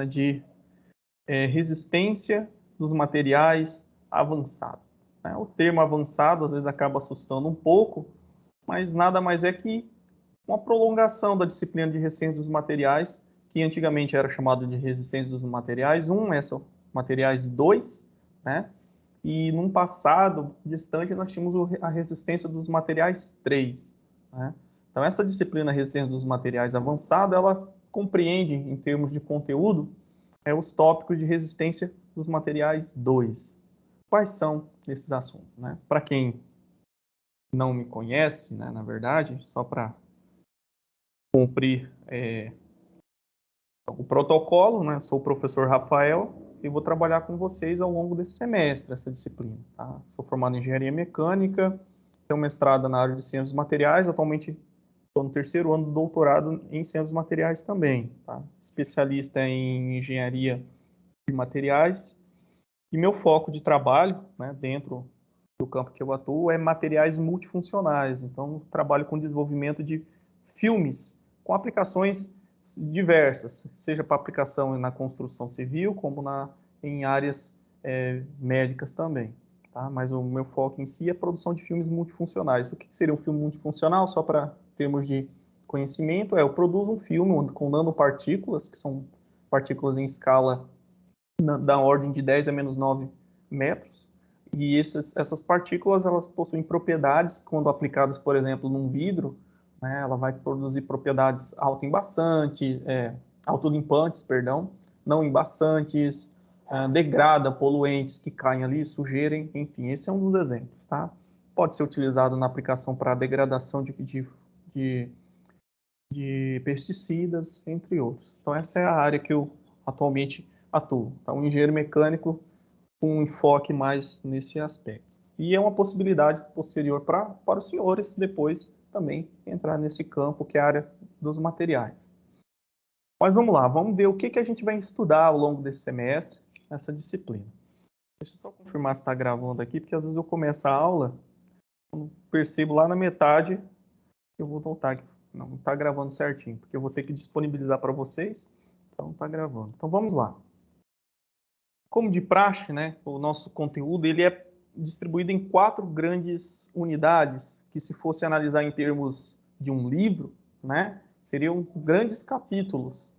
de resistência dos materiais avançado. Né? O termo avançado às vezes acaba assustando um pouco, mas nada mais é que uma prolongação da disciplina de resistência dos materiais, que antigamente era chamado de resistência dos materiais 1, materiais 2, né? E num passado distante nós tínhamos a resistência dos materiais 3, né? Então essa disciplina resistência dos materiais avançado, ela compreende em termos de conteúdo os tópicos de resistência dos materiais 2. Quais são esses assuntos, né? Para quem não me conhece, né, na verdade, só para cumprir o protocolo, né? Sou o professor Rafael e vou trabalhar com vocês ao longo desse semestre, essa disciplina. Tá? Sou formado em Engenharia Mecânica, tenho mestrado na área de Ciências dos Materiais, atualmente estou no terceiro ano do doutorado em Ciências dos Materiais também. Tá? Especialista em Engenharia de Materiais. E meu foco de trabalho, né, dentro do campo que eu atuo, é materiais multifuncionais. Então, trabalho com desenvolvimento de filmes com aplicações diversas, seja para aplicação na construção civil, como em áreas médicas também. Tá? Mas o meu foco em si é a produção de filmes multifuncionais. O que seria um filme multifuncional? Só para termos de conhecimento, eu produzo um filme com nanopartículas, que são partículas em escala da ordem de 10 a menos 9 metros. E essas partículas, elas possuem propriedades, quando aplicadas, por exemplo, num vidro, né, ela vai produzir propriedades autolimpantes, não embaçantes, degrada poluentes que caem ali, sujeira, enfim, esse é um dos exemplos, tá? Pode ser utilizado na aplicação para degradação de pesticidas, entre outros. Então, essa é a área que eu atualmente atuo. Então, um engenheiro mecânico com um enfoque mais nesse aspecto. E é uma possibilidade posterior para os senhores depois também entrar nesse campo, que é a área dos materiais. Mas vamos lá, vamos ver o que a gente vai estudar ao longo desse semestre, nessa disciplina. Deixa eu só confirmar se está gravando aqui, porque às vezes eu começo a aula, quando percebo lá na metade, eu vou voltar aqui. Não está gravando certinho, porque eu vou ter que disponibilizar para vocês, então está gravando. Então vamos lá. Como de praxe, né, o nosso conteúdo ele é distribuído em 4 grandes unidades, que se fosse analisar em termos de um livro, né, seriam grandes capítulos.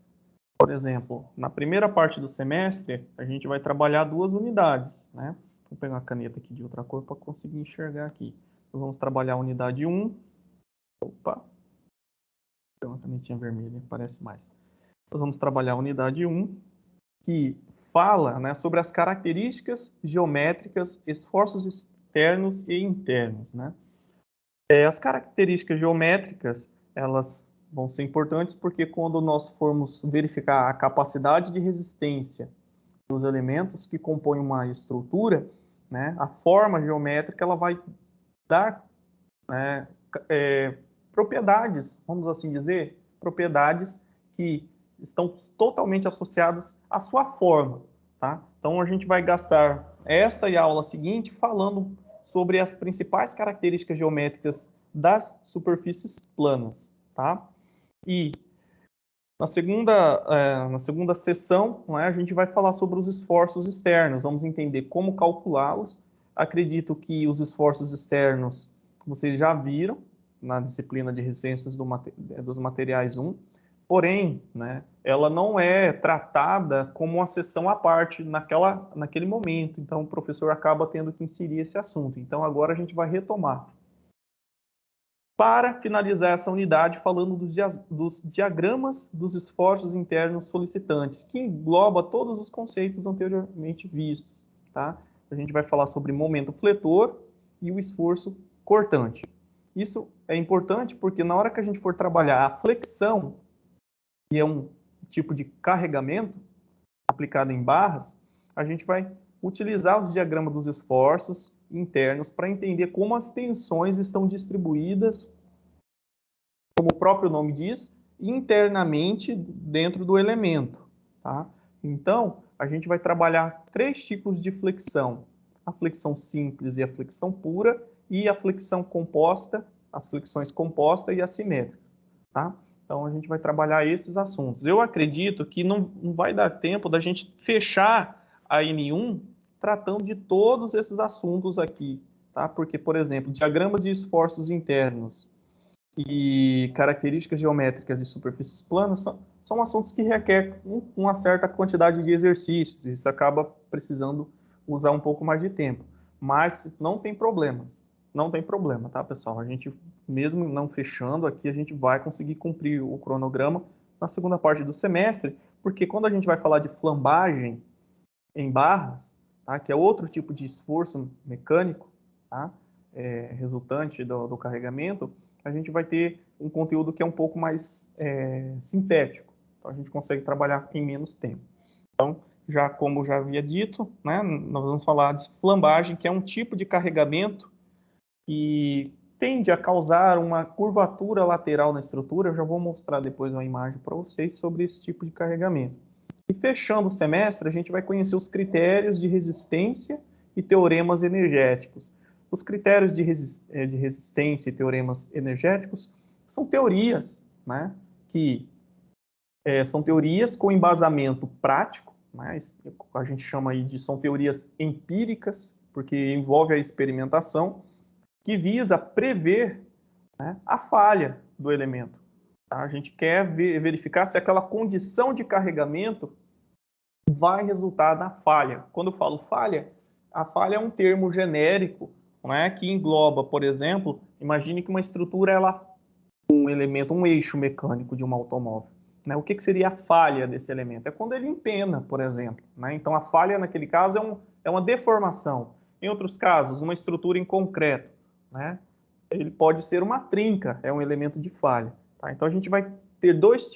Por exemplo, na primeira parte do semestre, a gente vai trabalhar 2 unidades. Né? Vou pegar uma caneta aqui de outra cor para conseguir enxergar aqui. Nós vamos trabalhar a unidade 1. Opa! Tem uma canetinha vermelha, parece mais. Nós vamos trabalhar a unidade 1, que fala, né, sobre as características geométricas, esforços externos e internos. Né? As características geométricas, elas vão ser importantes porque quando nós formos verificar a capacidade de resistência dos elementos que compõem uma estrutura, né, a forma geométrica ela vai dar propriedades, vamos assim dizer, propriedades que estão totalmente associadas à sua forma. Tá? Então, a gente vai gastar esta e a aula seguinte falando sobre as principais características geométricas das superfícies planas. Tá? E na segunda sessão, né, a gente vai falar sobre os esforços externos, vamos entender como calculá-los. Acredito que os esforços externos vocês já viram na disciplina de resistências dos materiais 1, porém, né, ela não é tratada como uma sessão à parte naquele momento, então o professor acaba tendo que inserir esse assunto. Então agora a gente vai retomar. Para finalizar essa unidade, falando dos diagramas dos esforços internos solicitantes, que engloba todos os conceitos anteriormente vistos. Tá? A gente vai falar sobre momento fletor e o esforço cortante. Isso é importante porque na hora que a gente for trabalhar a flexão, que é um tipo de carregamento aplicado em barras, a gente vai utilizar os diagramas dos esforços internos para entender como as tensões estão distribuídas, como o próprio nome diz, internamente dentro do elemento. Tá? Então, a gente vai trabalhar 3 tipos de flexão. A flexão simples e a flexão pura, e a flexão composta, as flexões compostas e assimétricas. Tá? Então, a gente vai trabalhar esses assuntos. Eu acredito que não vai dar tempo da gente fechar a N1 tratando de todos esses assuntos aqui, tá? Porque, por exemplo, diagramas de esforços internos e características geométricas de superfícies planas são assuntos que requerem uma certa quantidade de exercícios. Isso acaba precisando usar um pouco mais de tempo. Mas não tem problemas. Não tem problema, tá, pessoal? A gente, mesmo não fechando aqui, a gente vai conseguir cumprir o cronograma na segunda parte do semestre, porque quando a gente vai falar de flambagem em barras, tá, que é outro tipo de esforço mecânico, tá, resultante do carregamento, a gente vai ter um conteúdo que é um pouco mais sintético. Então, a gente consegue trabalhar em menos tempo. Então, como já havia dito, né, nós vamos falar de flambagem, que é um tipo de carregamento que tende a causar uma curvatura lateral na estrutura. Eu já vou mostrar depois uma imagem para vocês sobre esse tipo de carregamento. E fechando o semestre, a gente vai conhecer os critérios de resistência e teoremas energéticos. Os critérios de resistência e teoremas energéticos são teorias, né, que são teorias com embasamento prático, mas a gente chama aí são teorias empíricas, porque envolve a experimentação, que visa prever, né, a falha do elemento. Tá? A gente quer verificar se aquela condição de carregamento vai resultar na falha. Quando eu falo falha, a falha é um termo genérico, né, que engloba, por exemplo, imagine que uma estrutura um elemento, um eixo mecânico de um automóvel. Né? O que seria a falha desse elemento? É quando ele empena, por exemplo. Né? Então, a falha, naquele caso, é uma deformação. Em outros casos, uma estrutura em concreto, né? Ele pode ser uma trinca, é um elemento de falha. Tá? Então, a gente vai ter dois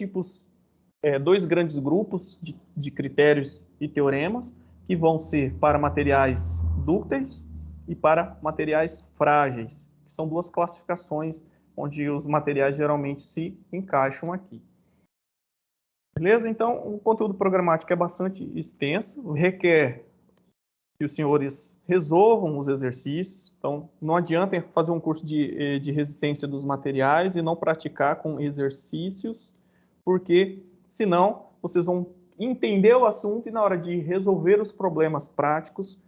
grandes grupos de critérios e teoremas, que vão ser para materiais dúcteis e para materiais frágeis, que são duas classificações onde os materiais geralmente se encaixam aqui. Beleza? Então, o conteúdo programático é bastante extenso, requer que os senhores resolvam os exercícios. Então, não adianta fazer um curso de resistência dos materiais e não praticar com exercícios, porque senão vocês vão entender o assunto e na hora de resolver os problemas práticos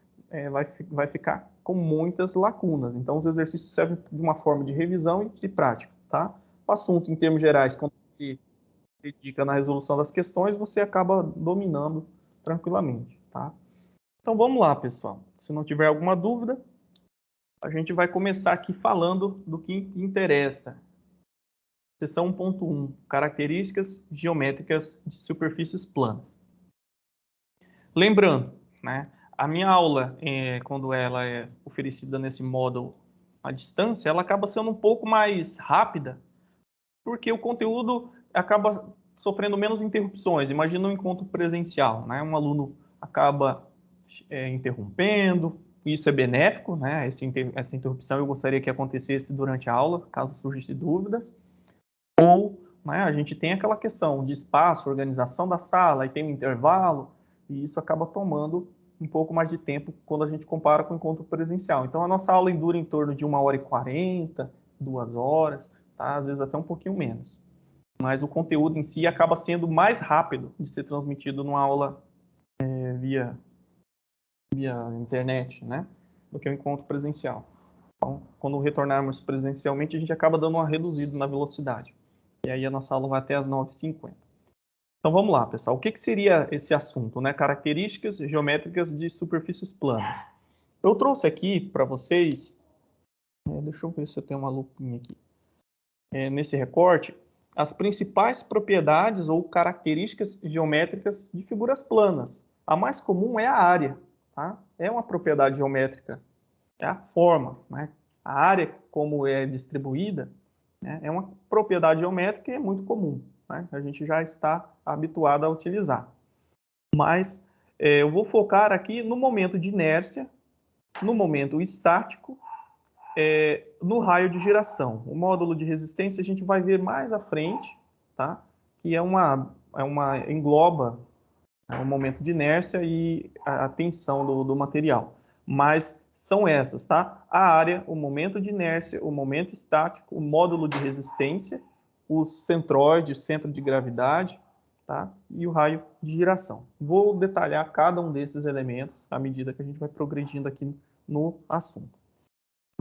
vai ficar com muitas lacunas. Então, os exercícios servem de uma forma de revisão e de prática, tá? O assunto, em termos gerais, quando se dedica na resolução das questões, você acaba dominando tranquilamente, tá? Então, vamos lá, pessoal. Se não tiver alguma dúvida, a gente vai começar aqui falando do que interessa. Seção 1.1, características geométricas de superfícies planas. Lembrando, né, a minha aula, quando ela é oferecida nesse módulo à distância, ela acaba sendo um pouco mais rápida, porque o conteúdo acaba sofrendo menos interrupções. Imagina um encontro presencial, né? Um aluno acaba interrompendo, isso é benéfico, né? Essa interrupção eu gostaria que acontecesse durante a aula, caso surgissem dúvidas. Ou, né, a gente tem aquela questão de espaço, organização da sala, e tem um intervalo, e isso acaba tomando um pouco mais de tempo quando a gente compara com o encontro presencial. Então, a nossa aula dura em torno de 1h40, 2 horas, tá? Às vezes até um pouquinho menos. Mas o conteúdo em si acaba sendo mais rápido de ser transmitido numa aula via internet, né? Do que o encontro presencial. Então, quando retornarmos presencialmente, a gente acaba dando uma reduzida na velocidade. E aí a nossa aula vai até as 9h50. Então vamos lá, pessoal. O que seria esse assunto, né? Características geométricas de superfícies planas. Eu trouxe aqui para vocês, deixa eu ver se eu tenho uma lupinha aqui, nesse recorte, as principais propriedades ou características geométricas de figuras planas. A mais comum é a área, tá? É uma propriedade geométrica, é a forma, né? A área, como é distribuída, né, é uma propriedade geométrica e é muito comum, né? A gente já está habituado a utilizar. Mas eu vou focar aqui no momento de inércia, no momento estático, no raio de giração. O módulo de resistência a gente vai ver mais à frente, tá? Que engloba o momento de inércia e a tensão do material. Mas são essas, tá? A área, o momento de inércia, o momento estático, o módulo de resistência o centroide, o centro de gravidade, tá? E o raio de giração. Vou detalhar cada um desses elementos à medida que a gente vai progredindo aqui no assunto.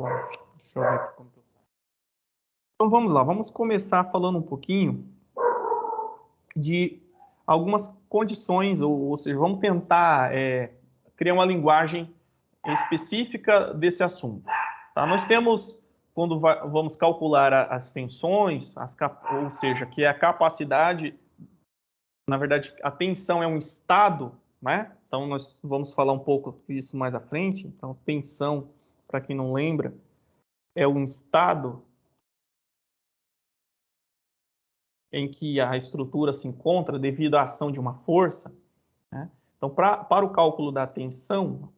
Bom, deixa eu ver aqui como que eu saio. Então vamos lá, vamos começar falando um pouquinho de algumas condições, ou seja, vamos tentar criar uma linguagem específica desse assunto. Tá? Nós temos, quando vamos calcular as tensões, ou seja, que é a capacidade, na verdade, a tensão é um estado, né? Então nós vamos falar um pouco disso mais à frente. Então, tensão, para quem não lembra, é um estado em que a estrutura se encontra devido à ação de uma força, né? Então, para o cálculo da tensão,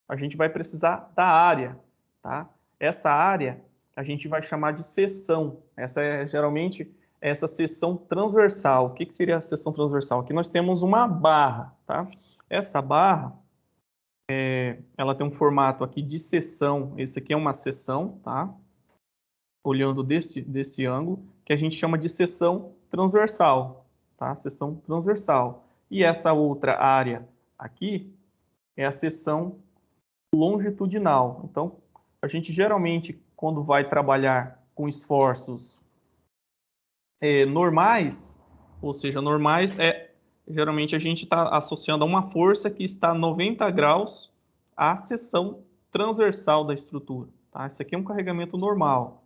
a gente vai precisar da área, tá? Essa área a gente vai chamar de seção. Essa é geralmente essa seção transversal. O que seria a seção transversal? Aqui nós temos uma barra, tá? Essa barra, ela tem um formato aqui de seção. Esse aqui é uma seção, tá? Olhando desse ângulo, que a gente chama de seção transversal, tá? Seção transversal. E essa outra área aqui é a seção longitudinal. Então, a gente geralmente, quando vai trabalhar com esforços normais, ou seja, normais, geralmente a gente está associando a uma força que está a 90 graus à seção transversal da estrutura. Tá? Isso aqui é um carregamento normal.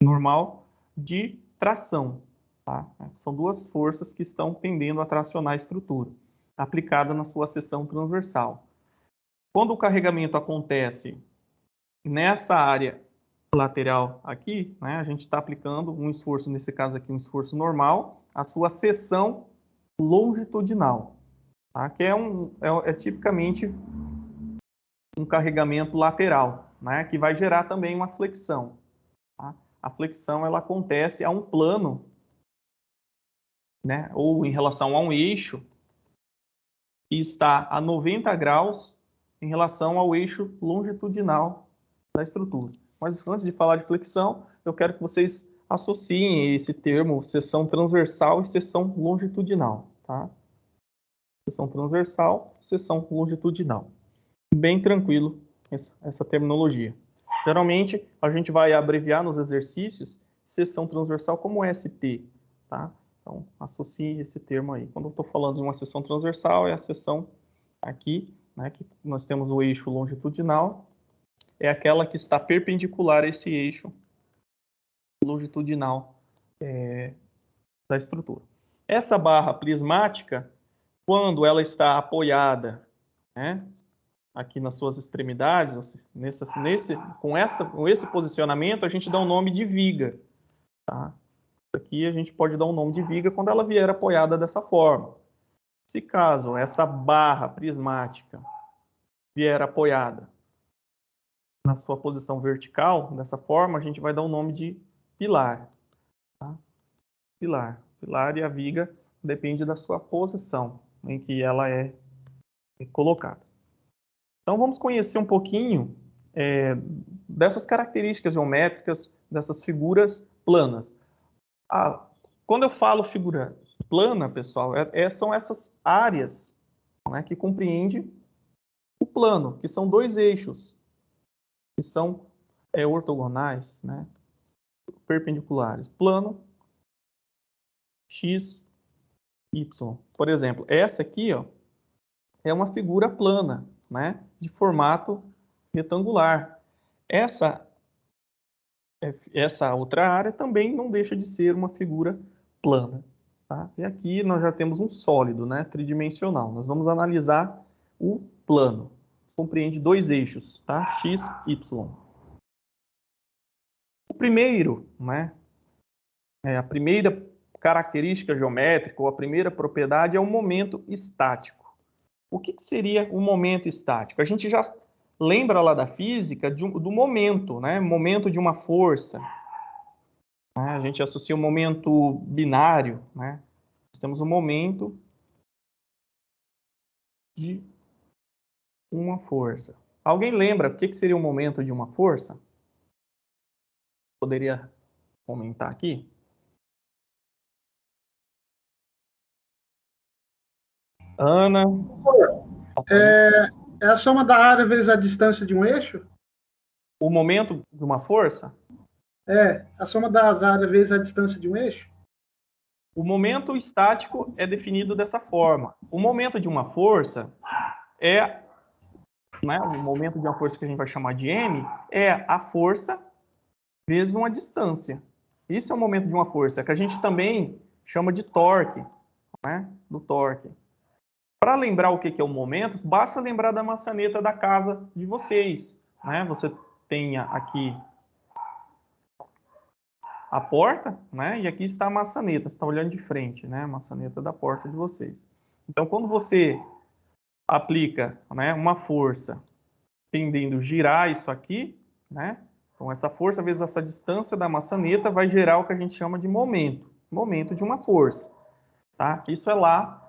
Normal de tração. Tá? São duas forças que estão tendendo a tracionar a estrutura, aplicada na sua seção transversal. Quando o carregamento acontece nessa área lateral aqui, né, a gente está aplicando um esforço, nesse caso aqui, um esforço normal, a sua seção longitudinal, tá? Que é tipicamente um carregamento lateral, né, que vai gerar também uma flexão. Tá? A flexão ela acontece a um plano, né, ou em relação a um eixo que está a 90 graus em relação ao eixo longitudinal da estrutura. Mas antes de falar de flexão, eu quero que vocês associem esse termo seção transversal e seção longitudinal, tá? Seção transversal, seção longitudinal. Bem tranquilo essa terminologia. Geralmente, a gente vai abreviar nos exercícios seção transversal como ST, tá? Então, associe esse termo aí. Quando eu estou falando de uma seção transversal, é a seção aqui, né, que nós temos o eixo longitudinal, é aquela que está perpendicular a esse eixo longitudinal da estrutura. Essa barra prismática, quando ela está apoiada, né, aqui nas suas extremidades, com esse posicionamento, a gente dá o nome de viga. Tá? Aqui a gente pode dar um nome de viga quando ela vier apoiada dessa forma. Se caso essa barra prismática vier apoiada na sua posição vertical, dessa forma, a gente vai dar o nome de pilar. Tá? Pilar. Pilar e a viga depende da sua posição em que ela é colocada. Então, vamos conhecer um pouquinho dessas características geométricas, dessas figuras planas. Quando eu falo figura plana, pessoal, são essas áreas, né, que compreende o plano, que são dois eixos, que são ortogonais, né, perpendiculares. Plano X, Y. Por exemplo, essa aqui, ó, é uma figura plana, né, de formato retangular. Essa outra área também não deixa de ser uma figura plana. Tá? E aqui nós já temos um sólido, né, tridimensional. Nós vamos analisar o plano. Compreende dois eixos, tá? X, Y. O primeiro, né, a primeira característica geométrica, ou a primeira propriedade, é o momento estático. O que seria o momento estático? A gente já lembra lá da física do momento, né? Momento de uma força. A gente associa o momento binário, né? Nós temos o momento de uma força. Alguém lembra o que seria o momento de uma força? Poderia comentar aqui? Ana, É, é a soma da área vezes a distância de um eixo? o momento de uma força? É, a soma das áreas vezes a distância de um eixo? O momento estático é definido dessa forma. O momento de uma força é, né, o momento de uma força que a gente vai chamar de M, é a força vezes uma distância. Isso é o momento de uma força, que a gente também chama de torque, né, do torque. Para lembrar o que é o momento, basta lembrar da maçaneta da casa de vocês, né? Você tem aqui a porta, né? E aqui está a maçaneta, você está olhando de frente, né? A maçaneta da porta de vocês. Então, quando você aplica, né, uma força tendendo a girar isso aqui, né? Então, essa força vezes essa distância da maçaneta vai gerar o que a gente chama de momento, momento de uma força, tá? Isso é lá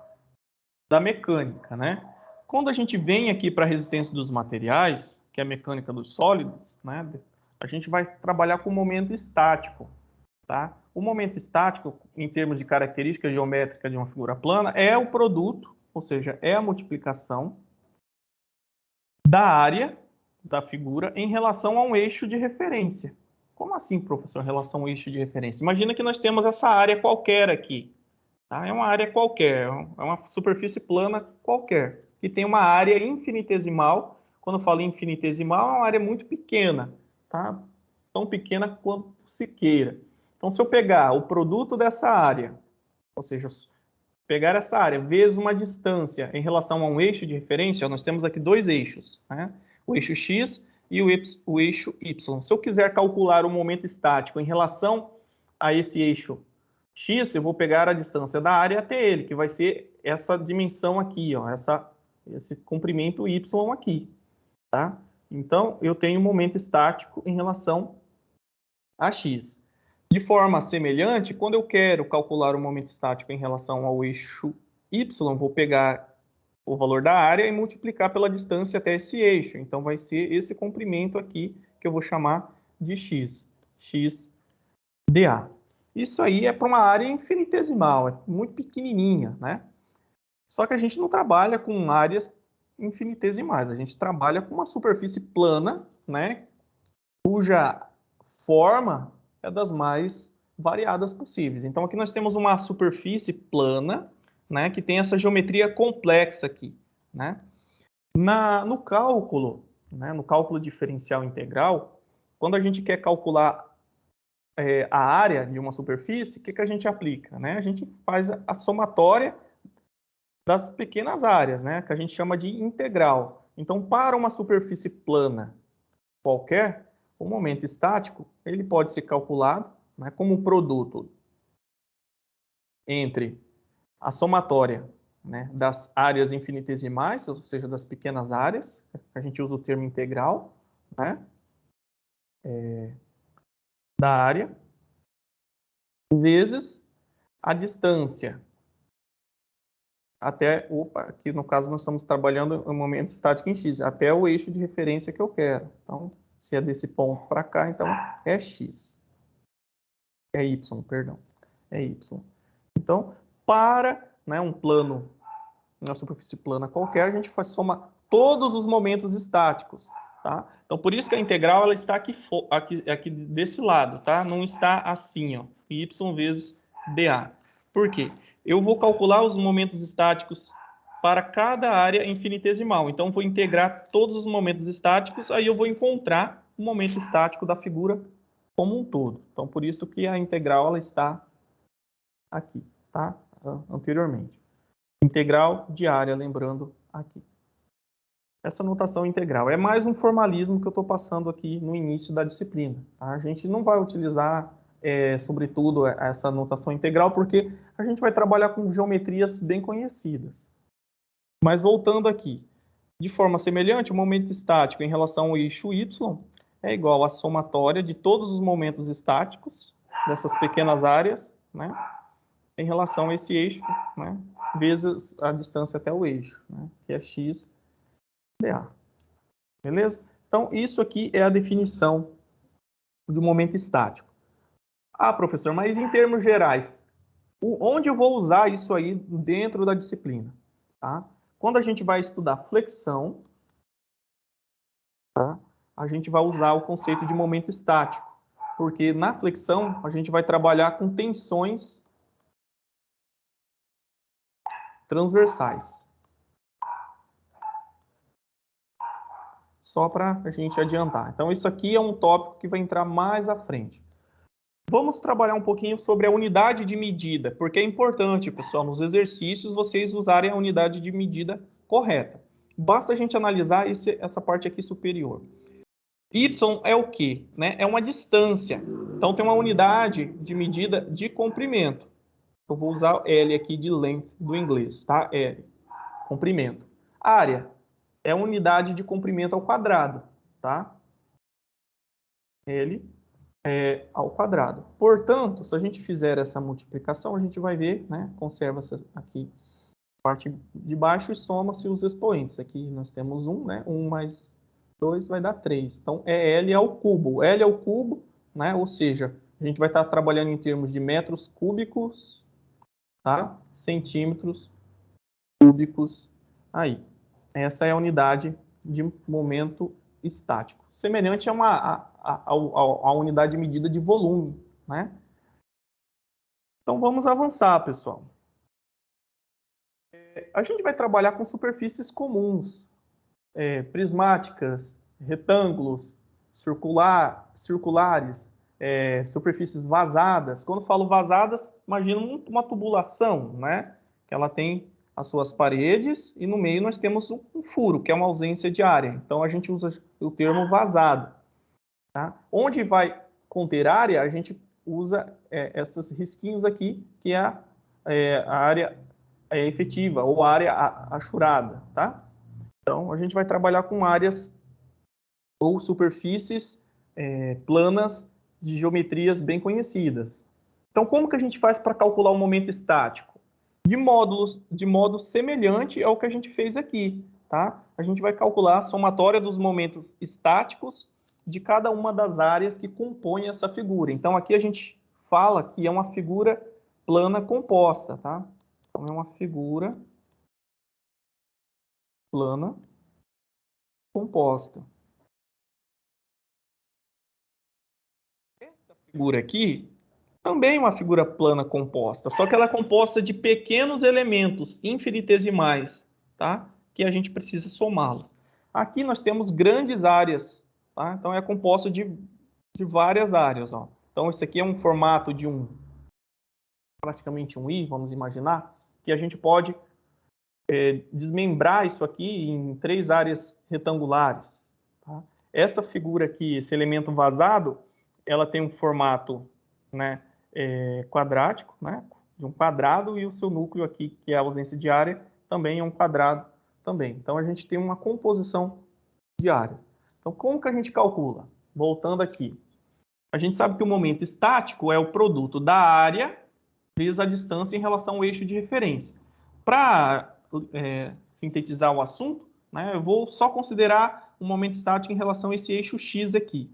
da mecânica, né? Quando a gente vem aqui para a resistência dos materiais, que é a mecânica dos sólidos, né? A gente vai trabalhar com o momento estático, tá? O momento estático, em termos de característica geométrica de uma figura plana, é o produto, ou seja, é a multiplicação da área da figura em relação a um eixo de referência. Como assim, professor, em relação ao eixo de referência? Imagina que nós temos essa área qualquer aqui, tá? É uma área qualquer, é uma superfície plana qualquer, que tem uma área infinitesimal. Quando eu falo infinitesimal, é uma área muito pequena, tá? Tão pequena quanto se queira. Então, se eu pegar o produto dessa área, ou seja, pegar essa área vezes uma distância em relação a um eixo de referência, nós temos aqui dois eixos, né? O eixo x e o eixo y. Se eu quiser calcular o momento estático em relação a esse eixo x, eu vou pegar a distância da área até ele, que vai ser essa dimensão aqui, ó, esse comprimento y aqui, tá? Então, eu tenho um momento estático em relação a x. De forma semelhante, quando eu quero calcular o momento estático em relação ao eixo y, vou pegar o valor da área e multiplicar pela distância até esse eixo. Então, vai ser esse comprimento aqui que eu vou chamar de x, x dA. Isso aí é para uma área infinitesimal, é muito pequenininha, né? Só que a gente não trabalha com áreas infinitesimais, a gente trabalha com uma superfície plana, né? Cuja forma é das mais variadas possíveis. Então, aqui nós temos uma superfície plana, né, que tem essa geometria complexa aqui, né? No cálculo, né, no cálculo diferencial integral, quando a gente quer calcular a área de uma superfície, o que a gente aplica? Né? A gente faz a somatória das pequenas áreas, né, que a gente chama de integral. Então, para uma superfície plana qualquer, o momento estático ele pode ser calculado, né, como um produto entre a somatória, né, das áreas infinitesimais, ou seja, das pequenas áreas, a gente usa o termo integral, né, da área, vezes a distância até, aqui no caso nós estamos trabalhando no momento estático em x, até o eixo de referência que eu quero. Então, se é desse ponto para cá, então é x. É y, perdão. É y. Então, para, né, um plano, uma superfície plana qualquer, a gente faz soma todos os momentos estáticos, tá? Então, por isso que a integral ela está aqui desse lado, tá? Não está assim, ó, y vezes dA. Por quê? Eu vou calcular os momentos estáticos para cada área infinitesimal. Então, vou integrar todos os momentos estáticos, aí eu vou encontrar o momento estático da figura como um todo. Então, por isso que a integral ela está aqui, tá? Anteriormente. Integral de área, lembrando aqui. Essa notação integral é mais um formalismo que eu estou passando aqui no início da disciplina. Tá? A gente não vai utilizar, sobretudo, essa notação integral, porque a gente vai trabalhar com geometrias bem conhecidas. Mas voltando aqui, de forma semelhante, o momento estático em relação ao eixo y é igual à somatória de todos os momentos estáticos dessas pequenas áreas, né, em relação a esse eixo, né, vezes a distância até o eixo, né, que é x dA. Beleza? Então, isso aqui é a definição de um momento estático. Ah, professor, mas em termos gerais, onde eu vou usar isso aí dentro da disciplina? tá? Quando a gente vai estudar flexão, tá? A gente vai usar o conceito de momento estático, porque na flexão a gente vai trabalhar com tensões transversais. Só para a gente adiantar. Então, isso aqui é um tópico que vai entrar mais à frente. Vamos trabalhar um pouquinho sobre a unidade de medida, porque é importante, pessoal, nos exercícios, vocês usarem a unidade de medida correta. Basta a gente analisar essa parte aqui superior. Y é o quê? Né? É uma distância. Então, tem uma unidade de medida de comprimento. Eu vou usar L aqui de length do inglês, tá? L, comprimento. Área é a unidade de comprimento ao quadrado, tá? L ao quadrado. Portanto, se a gente fizer essa multiplicação, a gente vai ver, né? Conserva-se aqui a parte de baixo e soma-se os expoentes. Aqui nós temos 1, né? 1 mais 2 vai dar 3. Então, é L ao cubo. L ao cubo, né? Ou seja, a gente vai estar trabalhando em termos de metros cúbicos, tá? Centímetros cúbicos aí. Essa é a unidade de momento estático. Semelhante a unidade de medida de volume, né? Então, vamos avançar, pessoal. A gente vai trabalhar com superfícies comuns, prismáticas, retângulos, circulares, superfícies vazadas. Quando falo vazadas, imagina uma tubulação, né? Que ela tem as suas paredes e no meio nós temos um furo, que é uma ausência de área. Então, a gente usa o termo vazado. Tá? Onde vai conter área, a gente usa esses risquinhos aqui, que é a área efetiva ou área achurada. Tá? Então, a gente vai trabalhar com áreas ou superfícies planas de geometrias bem conhecidas. Então, como que a gente faz para calcular o momento estático? De modo semelhante ao que a gente fez aqui. Tá? A gente vai calcular a somatória dos momentos estáticos de cada uma das áreas que compõem essa figura. Então, aqui a gente fala que é uma figura plana composta. Tá? Então, é uma figura plana composta. Essa figura aqui também é uma figura plana composta, só que ela é composta de pequenos elementos infinitesimais, tá? Que a gente precisa somá-los. Aqui nós temos grandes áreas, tá? Então é composta de várias áreas, ó. Então isso aqui é um formato de praticamente um I, vamos imaginar, que a gente pode desmembrar isso aqui em 3 áreas retangulares, tá? Essa figura aqui, esse elemento vazado, ela tem um formato, né, quadrático, né, de um quadrado, e o seu núcleo aqui, que é a ausência de área, também é um quadrado também. Então, a gente tem uma composição de área. Então, como que a gente calcula? Voltando aqui. A gente sabe que o momento estático é o produto da área vezes a distância em relação ao eixo de referência. Para sintetizar o assunto, né, eu vou só considerar o momento estático em relação a esse eixo X aqui.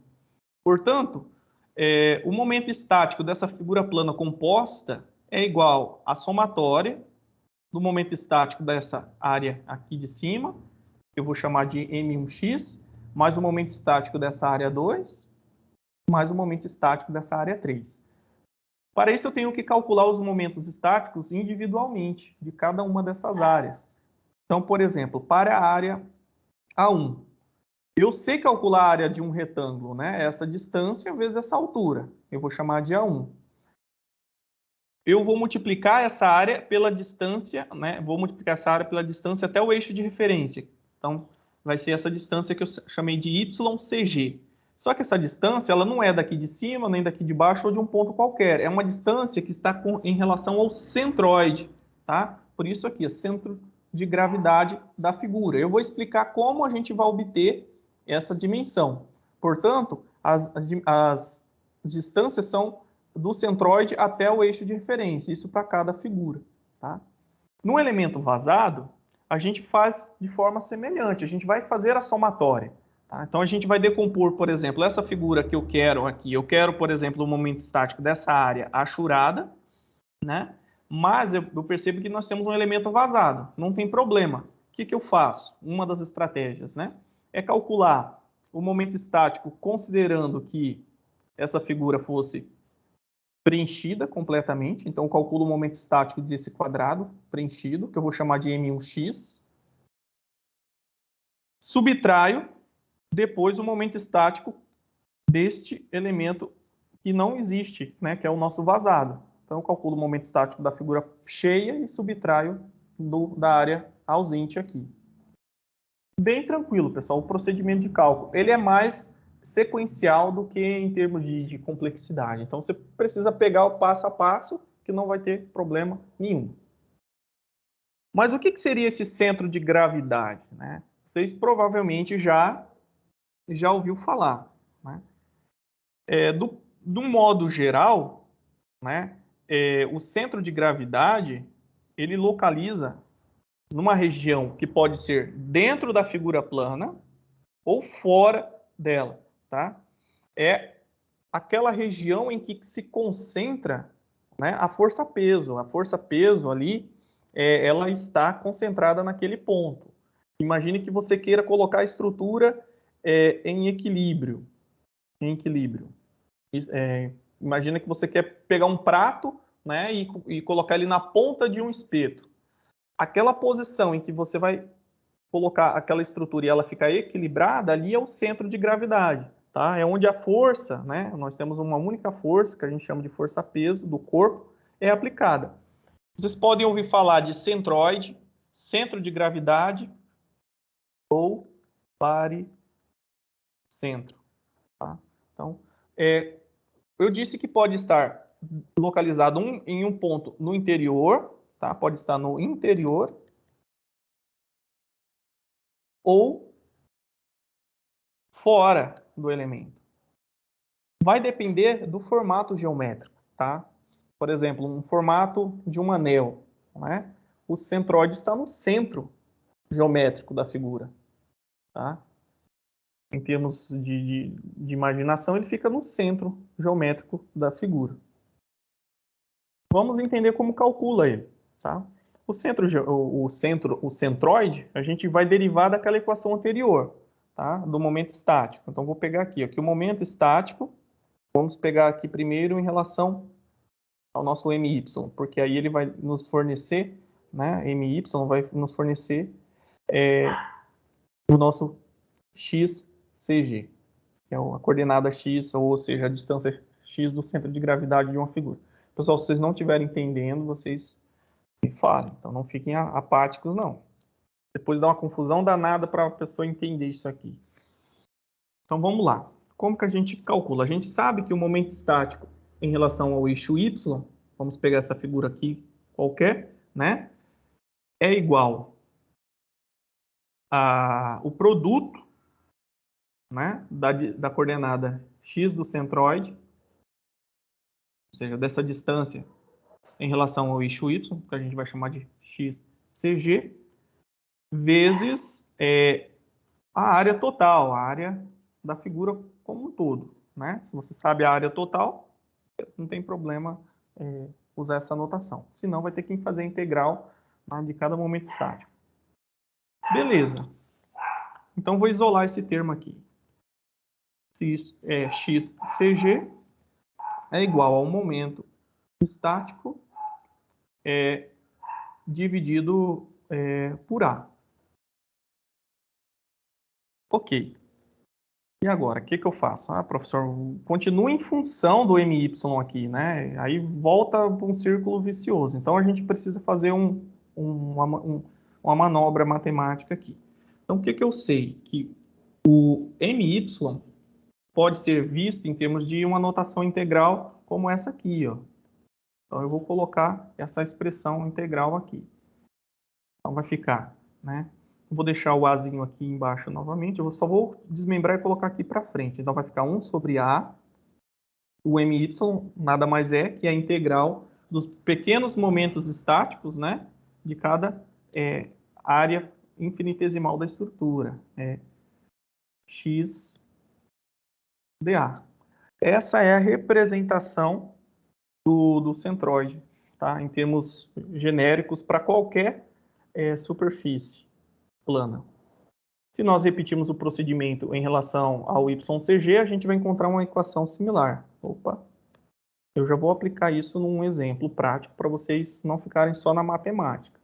Portanto, o momento estático dessa figura plana composta é igual à somatória do momento estático dessa área aqui de cima, eu vou chamar de M1x, mais o momento estático dessa área 2, mais o momento estático dessa área 3. Para isso, eu tenho que calcular os momentos estáticos individualmente, de cada uma dessas áreas. Então, por exemplo, para a área A1, eu sei calcular a área de um retângulo, né? Essa distância vezes essa altura. Eu vou chamar de A1. Eu vou multiplicar essa área pela distância, né? Vou multiplicar essa área pela distância até o eixo de referência. Então, vai ser essa distância que eu chamei de YCG. Só que essa distância, ela não é daqui de cima, nem daqui de baixo ou de um ponto qualquer. É uma distância que está em relação ao centroide, tá? Por isso aqui, centro de gravidade da figura. Eu vou explicar como a gente vai obter essa dimensão. Portanto, as distâncias são do centroide até o eixo de referência, isso para cada figura. Tá? No elemento vazado, a gente faz de forma semelhante, a gente vai fazer a somatória. Tá? Então, a gente vai decompor, por exemplo, essa figura que eu quero aqui. Eu quero, por exemplo, o momento estático dessa área achurada, né? Mas eu percebo que nós temos um elemento vazado, não tem problema. O que eu faço? Uma das estratégias, né? É calcular o momento estático considerando que essa figura fosse preenchida completamente. Então, eu calculo o momento estático desse quadrado preenchido, que eu vou chamar de M1x. Subtraio depois o momento estático deste elemento que não existe, né, que é o nosso vazado. Então, eu calculo o momento estático da figura cheia e subtraio da área ausente aqui. Bem tranquilo, pessoal, o procedimento de cálculo. Ele é mais sequencial do que em termos de complexidade. Então, você precisa pegar o passo a passo, que não vai ter problema nenhum. Mas o que seria esse centro de gravidade, né? Vocês provavelmente já ouviu falar, né? Do modo geral, né, o centro de gravidade, ele localiza numa região que pode ser dentro da figura plana ou fora dela, tá? É aquela região em que se concentra, né, a força-peso. A força-peso ali, ela está concentrada naquele ponto. Imagine que você queira colocar a estrutura em equilíbrio. Imagina que você quer pegar um prato, né, e colocar ele na ponta de um espeto. Aquela posição em que você vai colocar aquela estrutura e ela ficar equilibrada, ali é o centro de gravidade, tá? É onde a força, né, nós temos uma única força, que a gente chama de força-peso do corpo, é aplicada. Vocês podem ouvir falar de centroide, centro de gravidade ou baricentro, tá? Então, eu disse que pode estar localizado em um ponto no interior, tá? Pode estar no interior ou fora do elemento. Vai depender do formato geométrico, tá? Por exemplo, um formato de um anel, né? O centroide está no centro geométrico da figura, tá? Em termos de imaginação, ele fica no centro geométrico da figura. Vamos entender como calcula ele, tá? O centroide, a gente vai derivar daquela equação anterior, tá? Do momento estático. Então, vou pegar aqui, que o momento estático, vamos pegar aqui primeiro em relação ao nosso MY, porque aí ele vai nos fornecer, né? MY vai nos fornecer o nosso XCG, que é a coordenada X, ou seja, a distância X do centro de gravidade de uma figura. Pessoal, se vocês não estiverem entendendo, vocês me falem. Então, não fiquem apáticos, não. Depois dá uma confusão danada para a pessoa entender isso aqui. Então, vamos lá. Como que a gente calcula? A gente sabe que o momento estático em relação ao eixo Y, vamos pegar essa figura aqui qualquer, né? É igual o produto, né, da coordenada x do centroide, ou seja, dessa distância em relação ao eixo y, que a gente vai chamar de xcg, vezes a área total, a área da figura como um todo, né? Se você sabe a área total, não tem problema usar essa notação. Senão, vai ter que fazer a integral, né, de cada momento estático. Beleza. Então, vou isolar esse termo aqui. XCG é igual ao momento estático dividido por A. Ok. E agora, o que eu faço? Professor, continua em função do MY aqui, né? Aí volta para um círculo vicioso. Então, a gente precisa fazer uma manobra matemática aqui. Então, o que eu sei? Que o MY pode ser visto em termos de uma notação integral como essa aqui, ó. Então, eu vou colocar essa expressão integral aqui. Então, vai ficar, né? Vou deixar o Azinho aqui embaixo novamente. Eu só vou desmembrar e colocar aqui para frente. Então, vai ficar 1 sobre A. O MY nada mais é que a integral dos pequenos momentos estáticos, né? De cada área infinitesimal da estrutura. X dA. Essa é a representação do centroide tá? Em termos genéricos, para qualquer superfície plana. Se nós repetirmos o procedimento em relação ao YCG, a gente vai encontrar uma equação similar. Opa! Eu já vou aplicar isso num exemplo prático para vocês não ficarem só na matemática.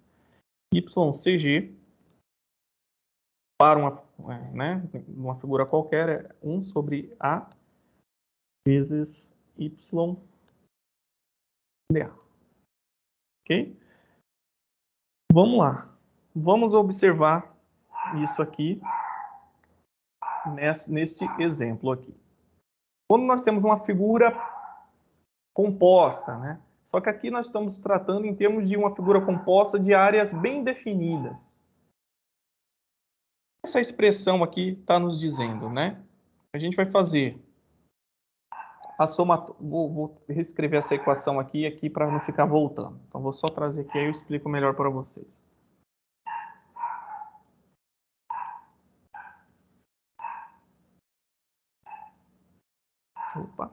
YCG, para uma figura qualquer, é 1 sobre A vezes YdA. Ok? Vamos lá. Vamos observar isso aqui nesse exemplo aqui. Quando nós temos uma figura composta, né? Só que aqui nós estamos tratando em termos de uma figura composta de áreas bem definidas. Essa expressão aqui está nos dizendo, né? A gente vai fazer a somatória. Vou reescrever essa equação aqui para não ficar voltando. Então, vou só trazer aqui, aí eu explico melhor para vocês. Opa.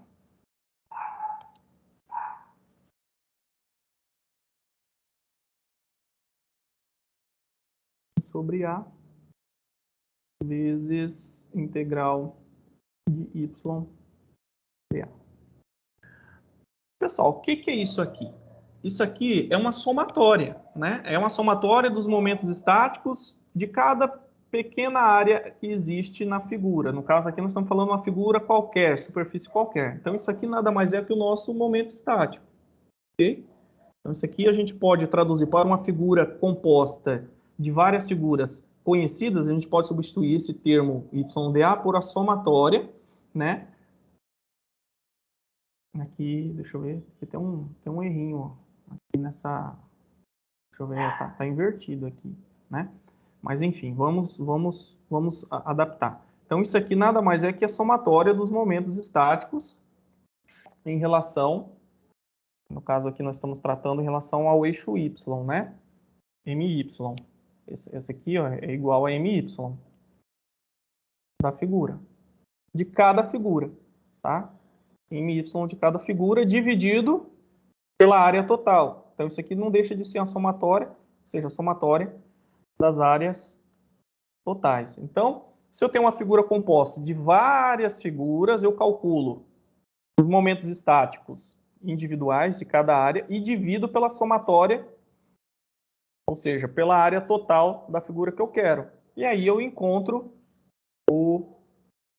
Sobre A vezes integral de y dA. Pessoal, o que é isso aqui? Isso aqui é uma somatória, né? É uma somatória dos momentos estáticos de cada pequena área que existe na figura. No caso aqui nós estamos falando de uma figura qualquer, superfície qualquer. Então isso aqui nada mais é que o nosso momento estático. Ok? Então isso aqui a gente pode traduzir para uma figura composta de várias figuras conhecidas, a gente pode substituir esse termo YdA por a somatória, né? Aqui, deixa eu ver, aqui tem um errinho, ó, aqui nessa, deixa eu ver, tá invertido aqui, né? Mas enfim, vamos adaptar. Então isso aqui nada mais é que a somatória dos momentos estáticos em relação, no caso aqui nós estamos tratando em relação ao eixo Y, né? MY. Esse aqui, ó, é igual a MY da figura, de cada figura, tá? MY de cada figura dividido pela área total. Então, isso aqui não deixa de ser uma somatória, ou seja, a somatória das áreas totais. Então, se eu tenho uma figura composta de várias figuras, eu calculo os momentos estáticos individuais de cada área e divido pela somatória, ou seja, pela área total da figura que eu quero. E aí eu encontro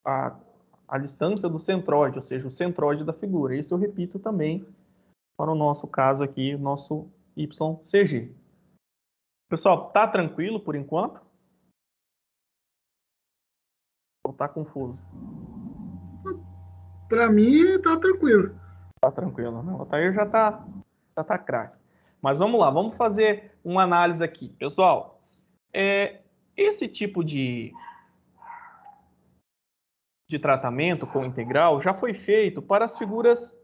a distância do centróide, ou seja, o centróide da figura. Isso eu repito também para o nosso caso aqui, o nosso YCG. Pessoal, tá tranquilo por enquanto? Ou tá confuso? Para mim, tá tranquilo. Tá tranquilo, né? O Altair já tá craque. Mas vamos lá, vamos fazer uma análise aqui. Pessoal, esse tipo de tratamento com integral já foi feito para as figuras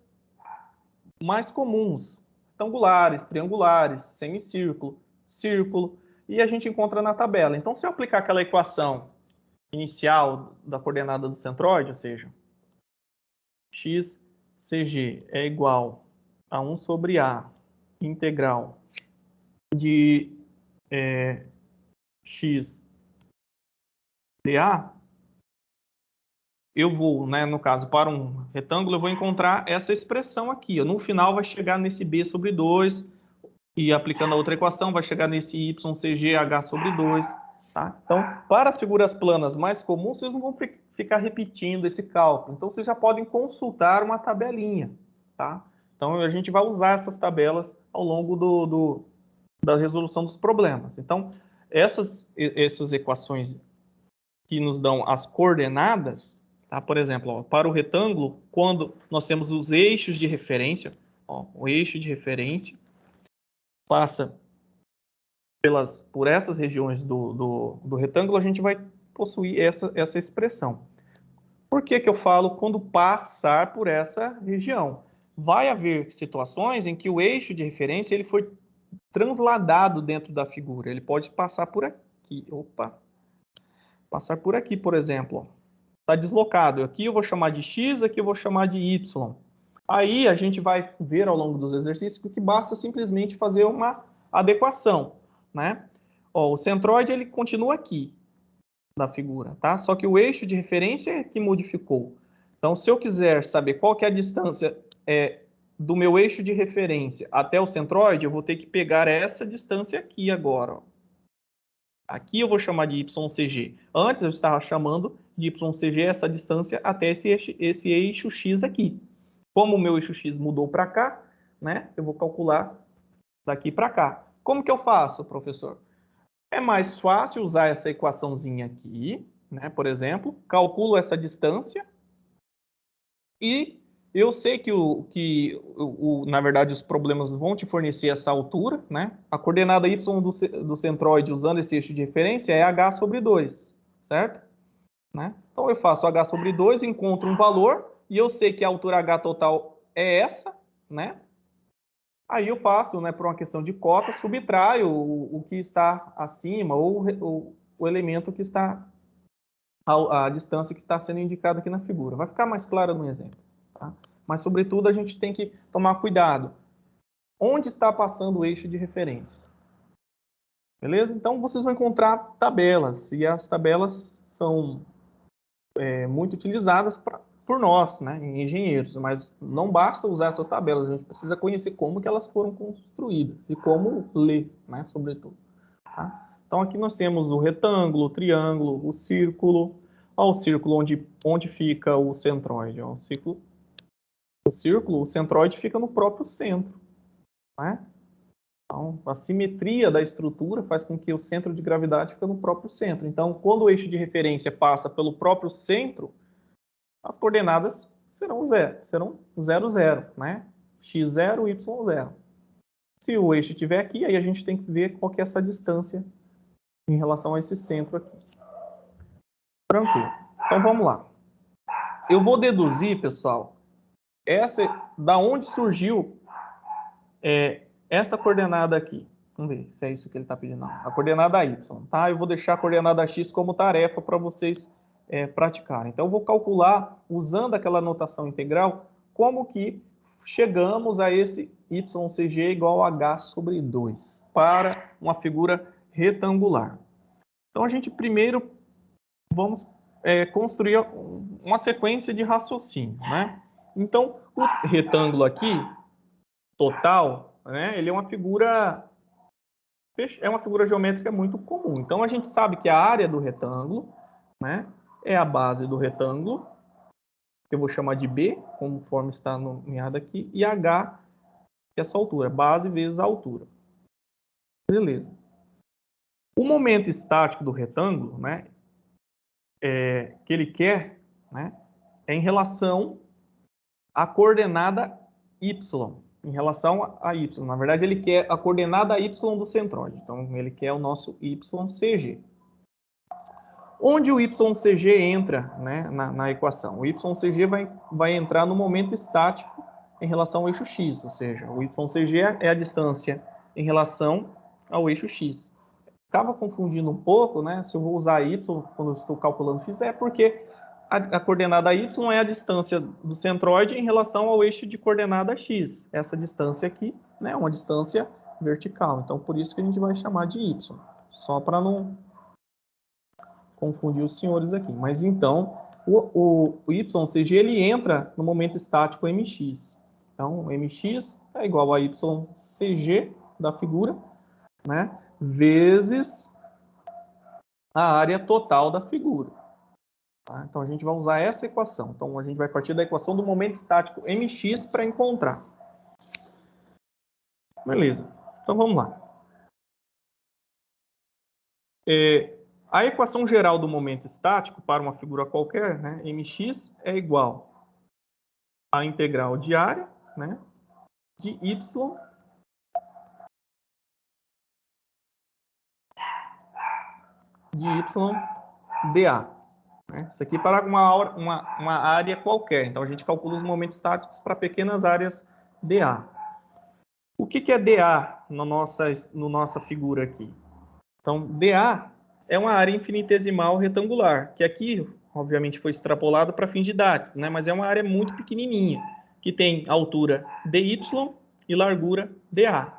mais comuns, retangulares, triangulares, semicírculo, círculo, e a gente encontra na tabela. Então, se eu aplicar aquela equação inicial da coordenada do centroide, ou seja, xCG é igual a 1 sobre A integral de x dA, eu vou, né, no caso, para um retângulo, eu vou encontrar essa expressão aqui. Ó. No final vai chegar nesse B sobre 2, e aplicando a outra equação, vai chegar nesse YCG H sobre 2. Tá? Então, para as figuras planas mais comuns, vocês não vão ficar repetindo esse cálculo. Então, vocês já podem consultar uma tabelinha. Tá? Então, a gente vai usar essas tabelas ao longo da resolução dos problemas. Então, essas equações que nos dão as coordenadas, tá? Por exemplo, ó, para o retângulo, quando nós temos os eixos de referência, ó, o eixo de referência passa por essas regiões do retângulo, a gente vai possuir essa expressão. Por que eu falo quando passar por essa região? Vai haver situações em que o eixo de referência ele foi transladado dentro da figura. Ele pode passar por aqui. Opa! Passar por aqui, por exemplo. Está deslocado. Aqui eu vou chamar de X, aqui eu vou chamar de Y. Aí a gente vai ver ao longo dos exercícios que basta simplesmente fazer uma adequação, né? Ó, o centroide ele continua aqui na figura, tá? Só que o eixo de referência é que modificou. Então, se eu quiser saber qual que é a distância do meu eixo de referência até o centroide, eu vou ter que pegar essa distância aqui agora, ó. Aqui eu vou chamar de YCG. Antes eu estava chamando de YCG essa distância até esse eixo X aqui. Como o meu eixo X mudou para cá, né, eu vou calcular daqui para cá. Como que eu faço, professor? É mais fácil usar essa equaçãozinha aqui, né, por exemplo, calculo essa distância e eu sei na verdade, os problemas vão te fornecer essa altura, né? A coordenada y do centroide usando esse eixo de referência é h sobre 2, certo? Né? Então, eu faço h sobre 2, encontro um valor, e eu sei que a altura h total é essa, né? Aí eu faço, né, por uma questão de cota, subtraio o que está acima, ou o elemento que está, a distância que está sendo indicada aqui na figura. Vai ficar mais claro no exemplo. Tá? Mas, sobretudo, a gente tem que tomar cuidado. Onde está passando o eixo de referência? Beleza? Então, vocês vão encontrar tabelas, e as tabelas são muito utilizadas por nós, né, engenheiros, mas não basta usar essas tabelas, a gente precisa conhecer como que elas foram construídas e como ler, né, sobretudo. Tá? Então, aqui nós temos o retângulo, o triângulo, o círculo. Ó, o círculo onde fica o centroide. Ó, o centroide fica no próprio centro. Né? Então, a simetria da estrutura faz com que o centro de gravidade fique no próprio centro. Então, quando o eixo de referência passa pelo próprio centro, as coordenadas serão 0, 0, né? x0, y0. Se o eixo estiver aqui, aí a gente tem que ver qual que é essa distância em relação a esse centro aqui. Tranquilo. Então, vamos lá. Eu vou deduzir, pessoal, da onde surgiu essa coordenada aqui. Vamos ver se é isso que ele está pedindo. Não, a coordenada y, tá? Eu vou deixar a coordenada x como tarefa para vocês praticarem. Então, eu vou calcular, usando aquela notação integral, como que chegamos a esse YCG igual a h sobre 2, para uma figura retangular. Então, a gente primeiro vamos construir uma sequência de raciocínio, né? Então, o retângulo aqui, total, né, ele é uma figura geométrica muito comum. Então, a gente sabe que a área do retângulo, né, é a base do retângulo, que eu vou chamar de B, conforme está nomeado aqui, e H, que é essa altura, base vezes a altura. Beleza. O momento estático do retângulo, né, que ele quer, né, é em relação à coordenada Y. Em relação a Y. Na verdade, ele quer a coordenada Y do centroide. Então, ele quer o nosso YCG. Onde o YCG entra, né, na equação? O YCG vai entrar no momento estático em relação ao eixo X, ou seja, o YCG é a distância em relação ao eixo X. Acaba confundindo um pouco, né, se eu vou usar Y quando eu estou calculando X, é porque a coordenada Y é a distância do centroide em relação ao eixo de coordenada X. Essa distância aqui, né, é uma distância vertical, então por isso que a gente vai chamar de Y, só para não confundir os senhores aqui. Mas então, o YCG ele entra no momento estático MX. Então, MX é igual a YCG da figura, né, vezes a área total da figura. Tá? Então, a gente vai usar essa equação. Então, a gente vai partir da equação do momento estático MX para encontrar. Beleza. Então, vamos lá. A equação geral do momento estático para uma figura qualquer, né, mx, é igual à integral de área, né, de y dA. Né? Isso aqui para uma área qualquer. Então, a gente calcula os momentos estáticos para pequenas áreas dA. O que é dA no nossa figura aqui? Então, dA é uma área infinitesimal retangular, que aqui, obviamente, foi extrapolado para fins didáticos, né? Mas é uma área muito pequenininha, que tem altura dy e largura dA.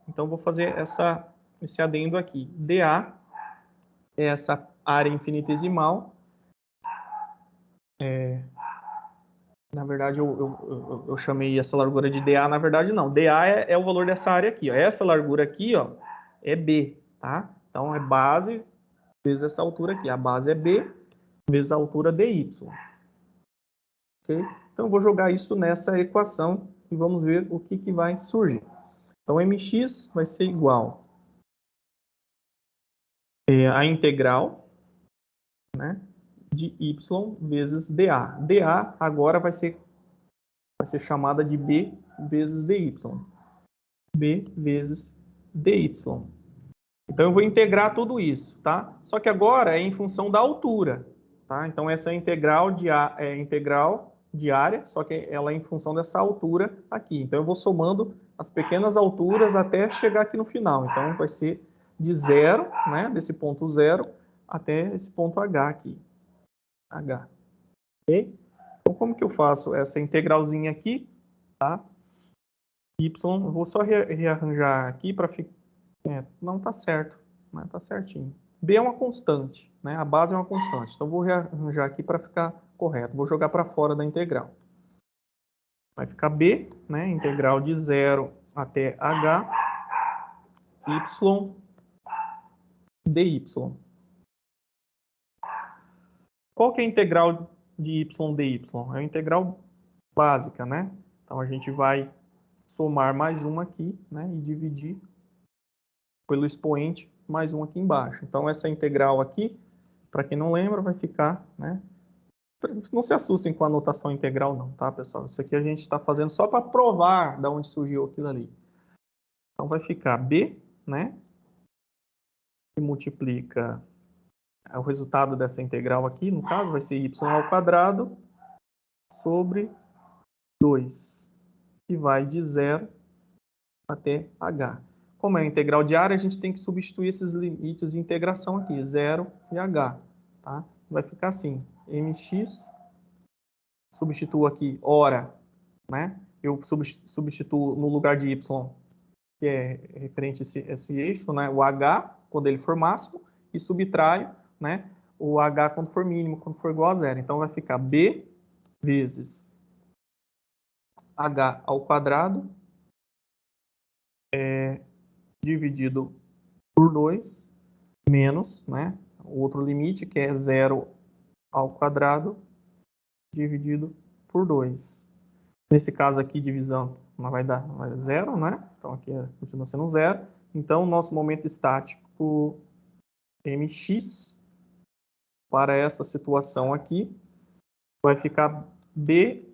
Então, vou fazer esse adendo aqui. dA é essa área infinitesimal. Na verdade, eu chamei essa largura de dA, na verdade não. dA é o valor dessa área aqui, ó. Essa largura aqui, ó, é B, tá? Então, é base vezes essa altura aqui. A base é B vezes a altura dy. Okay? Então, eu vou jogar isso nessa equação e vamos ver o que vai surgir. Então, mx vai ser igual a integral, né, de y vezes dA. dA agora vai ser chamada de B vezes dy. B vezes dy. Então, eu vou integrar tudo isso, tá? Só que agora é em função da altura, tá? Então, essa é integral diária, só que ela é em função dessa altura aqui. Então, eu vou somando as pequenas alturas até chegar aqui no final. Então, vai ser de 0, né? Desse ponto 0 até esse ponto H aqui. H. Ok? Então, como que eu faço essa integralzinha aqui, tá? Y, eu vou só rearranjar aqui para ficar... não tá certo, né? Tá certinho. B é uma constante, né? A base é uma constante. Então, vou rearranjar aqui para ficar correto. Vou jogar para fora da integral. Vai ficar B, né? Integral de 0 até H, Y, dy. Qual que é a integral de y dy? É a integral básica, né? Então, a gente vai somar mais uma aqui, né? E dividir pelo expoente mais um aqui embaixo. Então, essa integral aqui, para quem não lembra, vai ficar, né? Não se assustem com a notação integral não, tá, pessoal? Isso aqui a gente está fazendo só para provar de onde surgiu aquilo ali. Então, vai ficar B, né? Que multiplica o resultado dessa integral aqui, no caso, vai ser y ao quadrado sobre 2, que vai de 0 até h. Como é a integral diária, a gente tem que substituir esses limites de integração aqui, 0 e h. Tá? Vai ficar assim, mx, substituo aqui hora, né? Eu substituo no lugar de y, que é referente a esse eixo, né? O h, quando ele for máximo, e subtraio, né? O h quando for mínimo, quando for igual a 0. Então, vai ficar b vezes h ao quadrado dividido por 2, menos, né? O outro limite, que é 0 ao quadrado dividido por 2. Nesse caso aqui, divisão não vai dar 0, né? Então, aqui continua sendo 0. Então, o nosso momento estático mx para essa situação aqui vai ficar b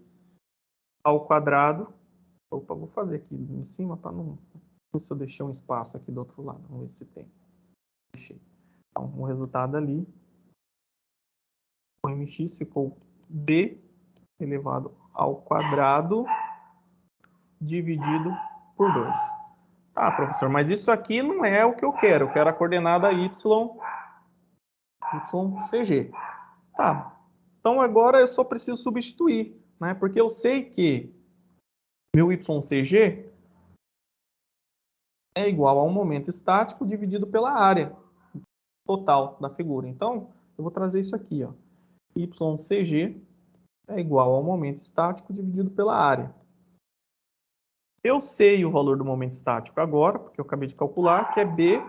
ao quadrado. Opa, vou fazer aqui em cima para não... ver se eu deixei um espaço aqui do outro lado. Vamos ver se tem. Deixei. Então, o resultado ali, o mx ficou b elevado ao quadrado dividido por 2. Tá, professor, mas isso aqui não é o que eu quero. Eu quero a coordenada ycg. Tá. Então, agora eu só preciso substituir, né? Porque eu sei que meu ycg é igual a um momento estático dividido pela área total da figura. Então, eu vou trazer isso aqui, ó. ycg é igual ao momento estático dividido pela área. Eu sei o valor do momento estático agora, porque eu acabei de calcular, que é b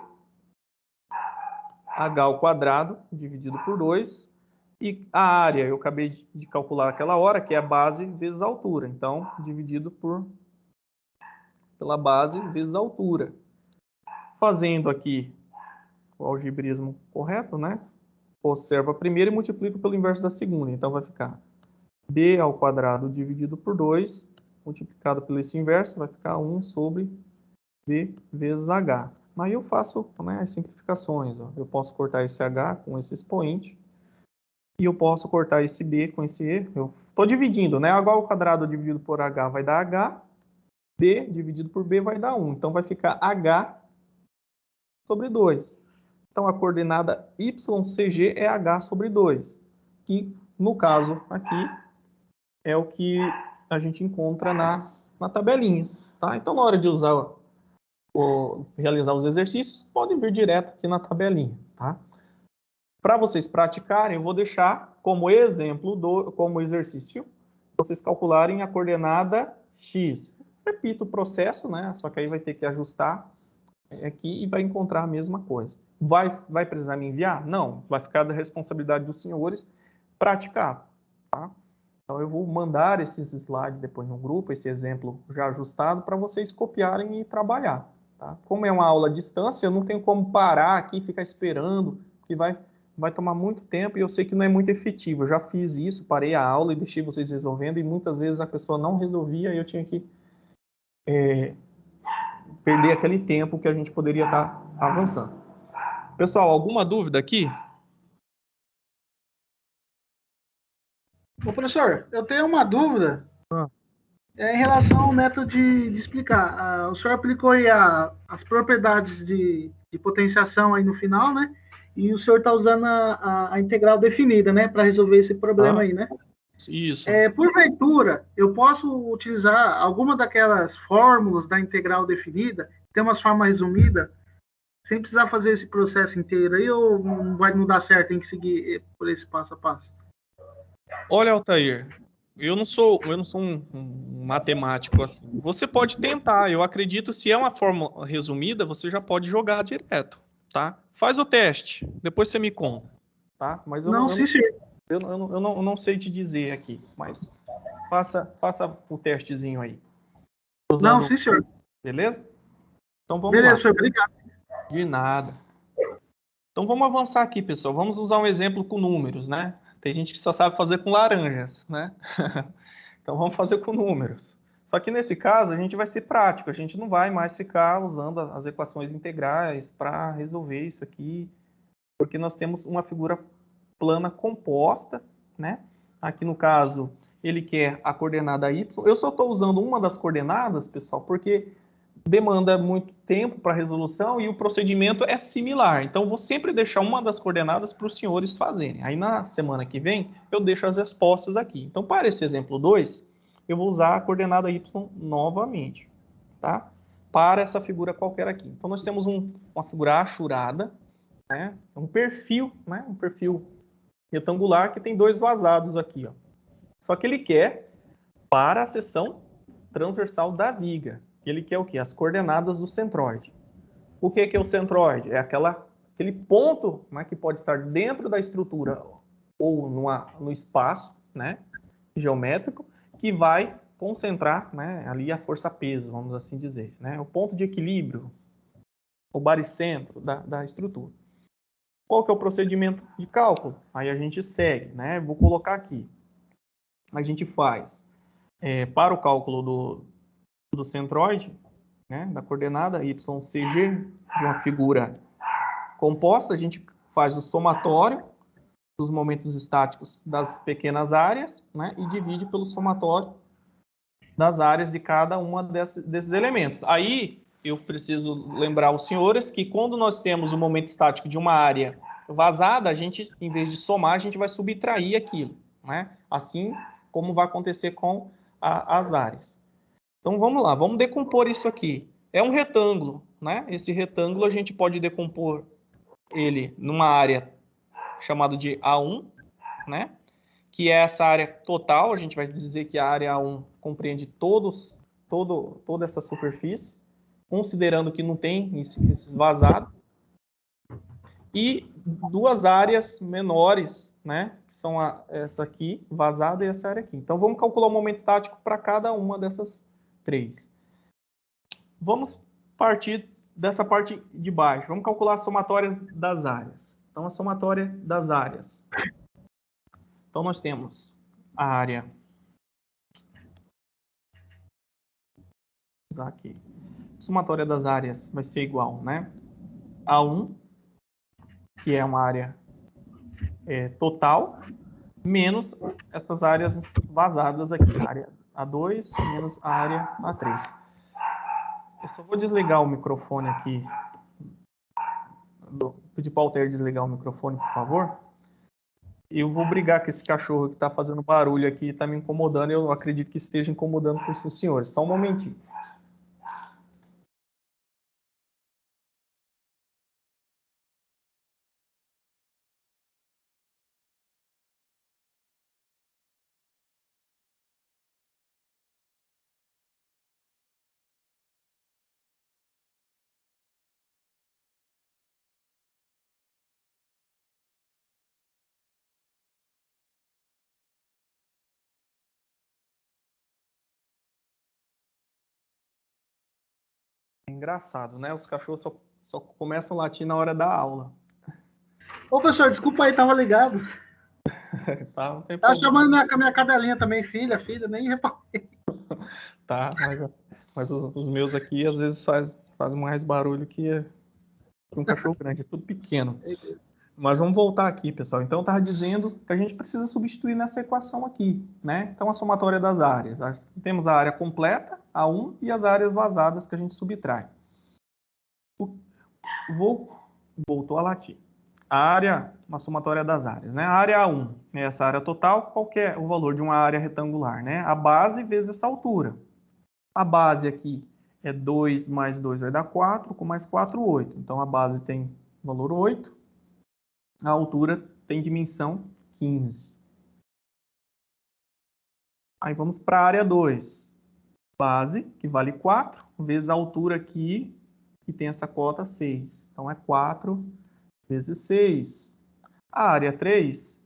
h ao quadrado dividido por 2. E a área eu acabei de calcular aquela hora, que é a base vezes a altura. Então, dividido pela base vezes a altura. Fazendo aqui o algebrismo correto, né? Observo a primeira e multiplico pelo inverso da segunda. Então, vai ficar b ao quadrado dividido por 2, multiplicado pelo esse inverso, vai ficar 1 sobre b vezes h. Aí eu faço, né, as simplificações. Ó. Eu posso cortar esse h com esse expoente. E eu posso cortar esse b com esse e. Eu estou dividindo, né? H ao quadrado dividido por h vai dar h. B dividido por b vai dar 1. Então, vai ficar h sobre 2. Então, a coordenada ycg é h sobre 2. Que, no caso aqui, é o que a gente encontra na tabelinha, tá? Então, na hora de realizar os exercícios, podem vir direto aqui na tabelinha, tá? Para vocês praticarem, eu vou deixar como exemplo, como exercício, vocês calcularem a coordenada x. Repito o processo, né? Só que aí vai ter que ajustar aqui e vai encontrar a mesma coisa. Vai precisar me enviar? Não, vai ficar da responsabilidade dos senhores praticar, tá? Então, eu vou mandar esses slides depois no grupo, esse exemplo já ajustado, para vocês copiarem e trabalhar, tá? Como é uma aula à distância, eu não tenho como parar aqui e ficar esperando, que vai tomar muito tempo e eu sei que não é muito efetivo. Eu já fiz isso, parei a aula e deixei vocês resolvendo, e muitas vezes a pessoa não resolvia e eu tinha que perder aquele tempo que a gente poderia estar avançando. Pessoal, alguma dúvida aqui? Ô, professor, eu tenho uma dúvida em relação ao método de explicar. O senhor aplicou aí as propriedades de potenciação aí no final, né? E o senhor está usando a integral definida, né? Para resolver esse problema aí, né? Isso. Porventura, eu posso utilizar alguma daquelas fórmulas da integral definida, ter umas formas resumidas, sem precisar fazer esse processo inteiro aí, ou não vai não dar certo, tem que seguir por esse passo a passo? Olha, Altair, eu não sou um matemático assim. Você pode tentar, eu acredito, se é uma fórmula resumida, você já pode jogar direto, tá? Faz o teste, depois você me conta, tá? Mas eu não sei te dizer aqui, mas faça o testezinho aí. Não, sim, senhor. Beleza? Então vamos Beleza, lá. senhor, obrigado. De nada. Então vamos avançar aqui, pessoal. Vamos usar um exemplo com números, né? Tem gente que só sabe fazer com laranjas, né? Então vamos fazer com números. Só que nesse caso a gente vai ser prático, a gente não vai mais ficar usando as equações integrais para resolver isso aqui, porque nós temos uma figura plana composta, né? Aqui no caso, ele quer a coordenada y. Eu só estou usando uma das coordenadas, pessoal, porque demanda muito tempo para resolução e o procedimento é similar. Então, vou sempre deixar uma das coordenadas para os senhores fazerem. Aí, na semana que vem, eu deixo as respostas aqui. Então, para esse exemplo 2, eu vou usar a coordenada y novamente, tá? Para essa figura qualquer aqui. Então, nós temos uma figura achurada, né? Um perfil, né? Um perfil retangular que tem dois vazados aqui, ó. Só que ele quer para a seção transversal da viga. Ele quer o quê? As coordenadas do centroide. O que é o centroide? É aquele ponto, né, que pode estar dentro da estrutura ou no espaço, né, geométrico, que vai concentrar, né, ali a força-peso, vamos assim dizer. Né, o ponto de equilíbrio, o baricentro da estrutura. Qual que é o procedimento de cálculo? Aí a gente segue, né? Vou colocar aqui. A gente faz, para o cálculo do centroide, né, da coordenada YCG, de uma figura composta, a gente faz o somatório dos momentos estáticos das pequenas áreas, né, e divide pelo somatório das áreas de cada uma desses elementos. Aí, eu preciso lembrar os senhores que quando nós temos o momento estático de uma área vazada, a gente, em vez de somar, a gente vai subtrair aquilo, né? Assim como vai acontecer com as áreas. Então, vamos lá, vamos decompor isso aqui. É um retângulo, né? Esse retângulo a gente pode decompor ele numa área chamada de A1, né? Que é essa área total, a gente vai dizer que a área A1 compreende toda essa superfície, considerando que não tem esses vazados, e duas áreas menores, né? Que são essa aqui, vazada, e essa área aqui. Então, vamos calcular o momento estático para cada uma dessas três. Vamos partir dessa parte de baixo. Vamos calcular as somatórias das áreas. Então, a somatória das áreas. Então, nós temos a área... Vou usar aqui. A somatória das áreas vai ser igual, né? A1, que é uma área total, menos essas áreas vazadas aqui. A área A2 menos a área A3. Eu só vou desligar o microfone aqui. Vou pedir para o Altair desligar o microfone, por favor. Eu vou brigar com esse cachorro que está fazendo barulho aqui, está me incomodando. Eu acredito que esteja incomodando com os senhores. Só um momentinho. É engraçado, né? Os cachorros só começam a latir na hora da aula. Ô, professor, desculpa aí, tava ligado. Tá? Não tem Tava problema. chamando minha cadelinha também, filha, nem reparei. Tá, mas os meus aqui às vezes fazem mais barulho que um cachorro grande, é tudo pequeno. Mas vamos voltar aqui, pessoal. Então, eu estava dizendo que a gente precisa substituir nessa equação aqui, né? Então, a somatória das áreas. Temos a área completa, A1, e as áreas vazadas que a gente subtrai. Voltou a latir. A área, uma somatória das áreas, né? A área A1 é essa área total, qual que é o valor de uma área retangular, né? A base vezes essa altura. A base aqui é 2 mais 2 vai dar 4, com mais 4, 8. Então, a base tem valor 8. A altura tem dimensão 15. Aí vamos para a área 2. Base, que vale 4, vezes a altura aqui, que tem essa cota 6. Então, é 4 vezes 6. A área 3,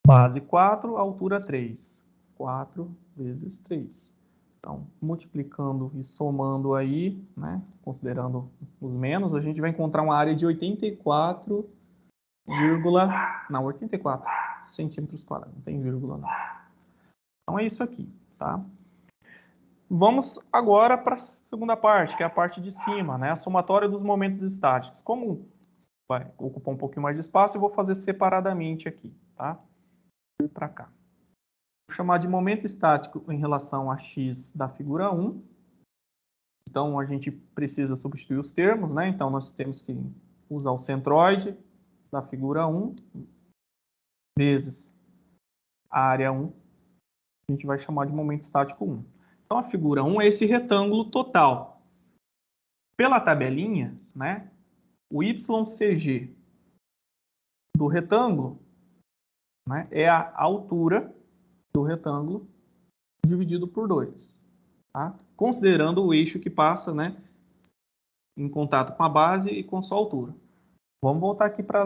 base 4, altura 3. 4 vezes 3. Então, multiplicando e somando aí, né, considerando os menos, a gente vai encontrar uma área de 84 centímetros quadrados. Não tem vírgula não. Então, é isso aqui, tá? Vamos agora para a segunda parte, que é a parte de cima, né? A somatória dos momentos estáticos. Como vai ocupar um pouquinho mais de espaço, eu vou fazer separadamente aqui, tá? Vou para cá. Vou chamar de momento estático em relação a x da figura 1. Então, a gente precisa substituir os termos, né? Então, nós temos que usar o centroide da figura 1 vezes a área 1. A gente vai chamar de momento estático 1. Então, a figura 1 é esse retângulo total. Pela tabelinha, né? O YCG do retângulo, né, é a altura do retângulo dividido por 2. Tá? Considerando o eixo que passa, né, em contato com a base e com sua altura. Vamos voltar aqui para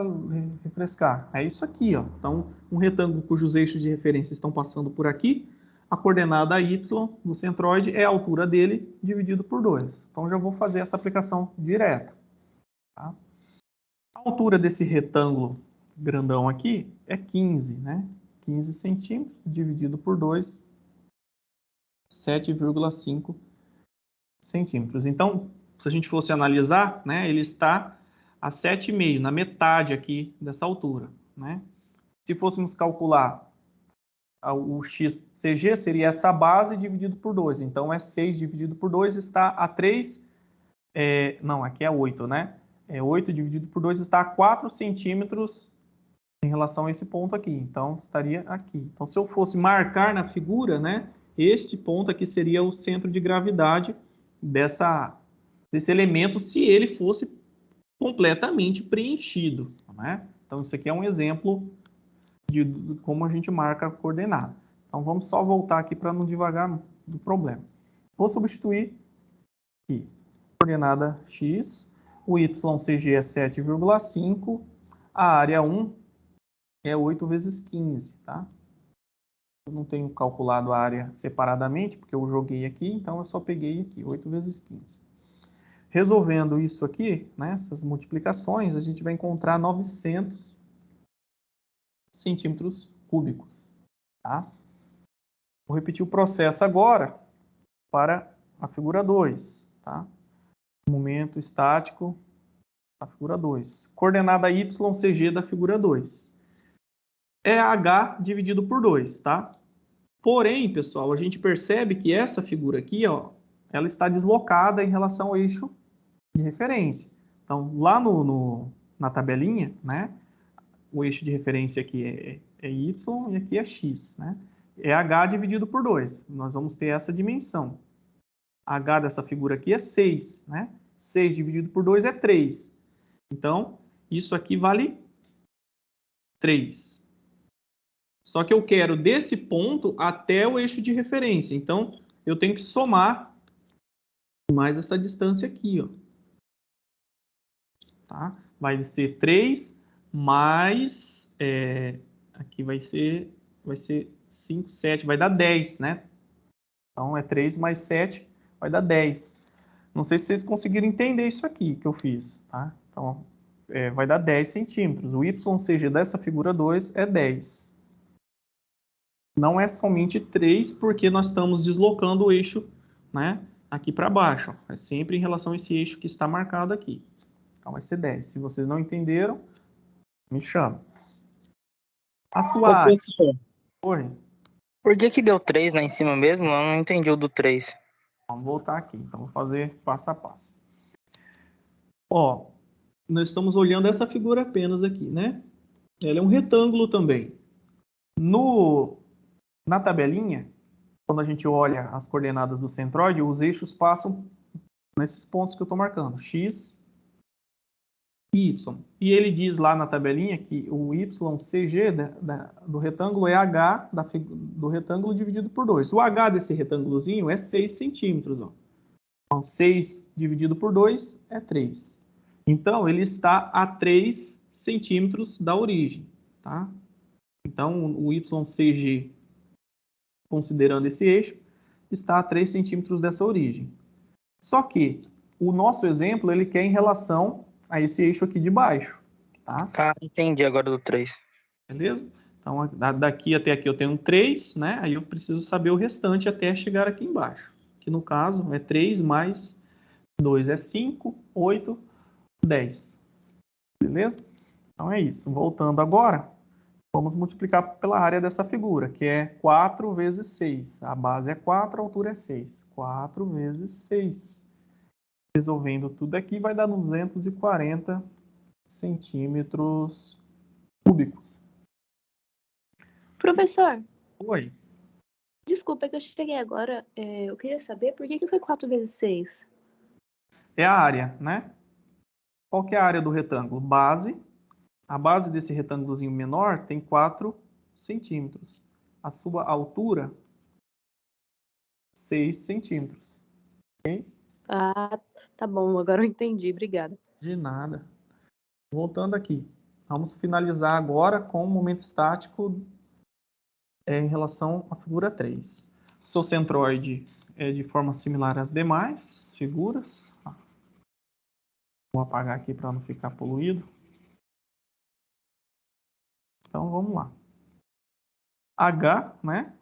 refrescar. É isso aqui, ó. Então, um retângulo cujos eixos de referência estão passando por aqui. A coordenada y do centroide é a altura dele dividido por 2. Então, já vou fazer essa aplicação direta. Tá? A altura desse retângulo grandão aqui é 15, né? 15 centímetros dividido por 2, 7,5 centímetros. Então, se a gente fosse analisar, né, ele está a 7,5, na metade aqui dessa altura, né? Se fôssemos calcular o XCG, seria essa base dividido por 2. Então, é 6 dividido por 2 está a 3... não, aqui é 8, né? 8 dividido por 2 está a 4 centímetros em relação a esse ponto aqui. Então, estaria aqui. Então, se eu fosse marcar na figura, né, este ponto aqui seria o centro de gravidade desse elemento, se ele fosse completamente preenchido. Né? Então, isso aqui é um exemplo de como a gente marca a coordenada. Então, vamos só voltar aqui para não divagar do problema. Vou substituir aqui. Coordenada x, o YCG é 7,5, a área 1 é 8 vezes 15, tá? Eu não tenho calculado a área separadamente, porque eu joguei aqui, então eu só peguei aqui, 8 vezes 15. Resolvendo isso aqui, né, essas multiplicações, a gente vai encontrar 900 centímetros cúbicos, tá? Vou repetir o processo agora para a figura 2, tá? Momento estático da figura 2. Coordenada YCG da figura 2. É H dividido por 2, tá? Porém, pessoal, a gente percebe que essa figura aqui, ó, ela está deslocada em relação ao eixo de referência. Então, lá na tabelinha, né, o eixo de referência aqui é y e aqui é x, né? É h dividido por 2. Nós vamos ter essa dimensão. H dessa figura aqui é 6, né? 6 dividido por 2 é 3. Então, isso aqui vale 3. Só que eu quero desse ponto até o eixo de referência. Então, eu tenho que somar mais essa distância aqui, ó. Tá? Vai ser 3 mais... aqui vai ser 5, 7, vai dar 10, né? Então, é 3 mais 7, vai dar 10. Não sei se vocês conseguiram entender isso aqui que eu fiz, tá? Então, vai dar 10 centímetros. O YCG dessa figura 2 é 10. Não é somente 3, porque nós estamos deslocando o eixo, né, aqui para baixo. É sempre em relação a esse eixo que está marcado aqui. Então, vai ser 10. Se vocês não entenderam, me chama. A sua área... Professor, Oi. por que deu 3 lá em cima mesmo? Eu não entendi o do 3. Vamos voltar aqui. Então, vou fazer passo a passo. Ó, nós estamos olhando essa figura apenas aqui, né? Ela é um retângulo também. Na tabelinha, quando a gente olha as coordenadas do centroide, os eixos passam nesses pontos que eu estou marcando, x e y. E ele diz lá na tabelinha que o YCG do retângulo é h do retângulo dividido por 2. O h desse retângulozinho é 6 centímetros. Ó. Então, 6 dividido por 2 é 3. Então, ele está a 3 centímetros da origem. Tá? Então, o YCG, considerando esse eixo, está a 3 centímetros dessa origem. Só que o nosso exemplo, ele quer em relação a esse eixo aqui de baixo, tá? Ah, entendi agora do 3. Beleza? Então, daqui até aqui eu tenho 3, né? Aí eu preciso saber o restante até chegar aqui embaixo. Que no caso é 3 mais 2 é 5, 8, 10. Beleza? Então é isso. Voltando agora, vamos multiplicar pela área dessa figura, que é 4 vezes 6. A base é 4, a altura é 6. 4 vezes 6. Resolvendo tudo aqui, vai dar 240 centímetros cúbicos. Professor, Oi. desculpa, é que eu cheguei agora. Eu queria saber por que foi 4 vezes 6? É a área, né? Qual que é a área do retângulo? Base. A base desse retângulozinho menor tem 4 centímetros. A sua altura, 6 centímetros. Ok? Ah, tá bom, agora eu entendi, obrigada. De nada. Voltando aqui. Vamos finalizar agora com o momento estático em relação à figura 3. O seu centroide é de forma similar às demais figuras. Vou apagar aqui para não ficar poluído. Então, vamos lá. H, né?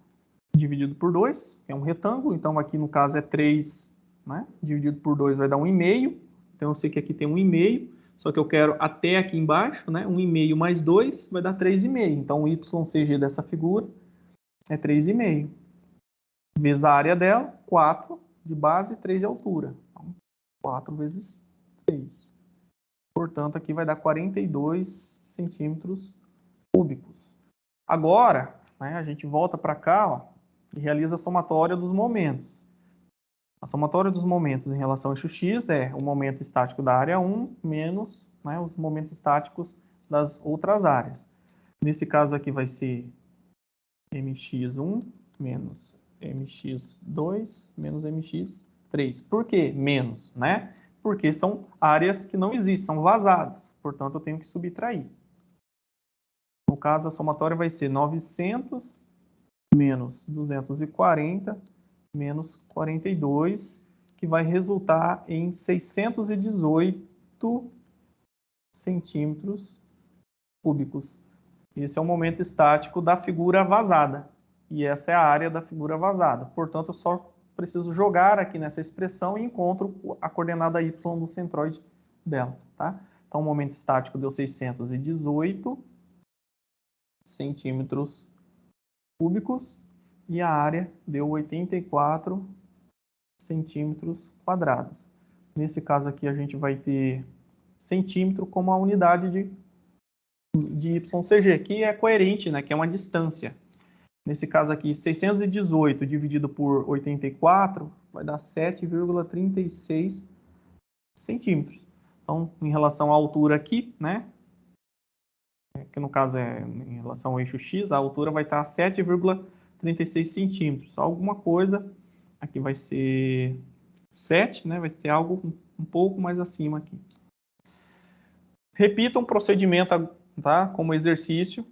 Dividido por 2, é um retângulo. Então, aqui no caso é 3, né? Dividido por 2 vai dar 1,5. Então, eu sei que aqui tem 1,5. Só que eu quero até aqui embaixo, né? 1,5 mais 2 vai dar 3,5. Então, o YCG dessa figura é 3,5. Vezes a área dela, 4 de base e 3 de altura. Então, 4 vezes 3. Portanto, aqui vai dar 42 centímetros cúbicos. Agora, né, a gente volta para cá, ó, e realiza a somatória dos momentos. A somatória dos momentos em relação ao eixo X é o momento estático da área 1 menos, né, os momentos estáticos das outras áreas. Nesse caso aqui vai ser mx1 menos mx2 menos mx3. Por que menos, né? Porque são áreas que não existem, são vazadas. Portanto, eu tenho que subtrair. No caso, a somatória vai ser 900 menos 240 menos 42, que vai resultar em 618 centímetros cúbicos. Esse é o momento estático da figura vazada. E essa é a área da figura vazada. Portanto, eu só preciso jogar aqui nessa expressão e encontro a coordenada y do centroide dela. Tá? Então, o momento estático deu 618 centímetros cúbicos e a área deu 84 centímetros quadrados. Nesse caso aqui, a gente vai ter centímetro como a unidade de de YCG, que é coerente, né, que é uma distância. Nesse caso aqui, 618 dividido por 84 vai dar 7,36 centímetros. Então, em relação à altura aqui, né, que no caso é em relação ao eixo X, a altura vai estar 7,36 centímetros. Alguma coisa, aqui vai ser 7, né, vai ter algo um pouco mais acima aqui. Repita um procedimento, tá, como exercício,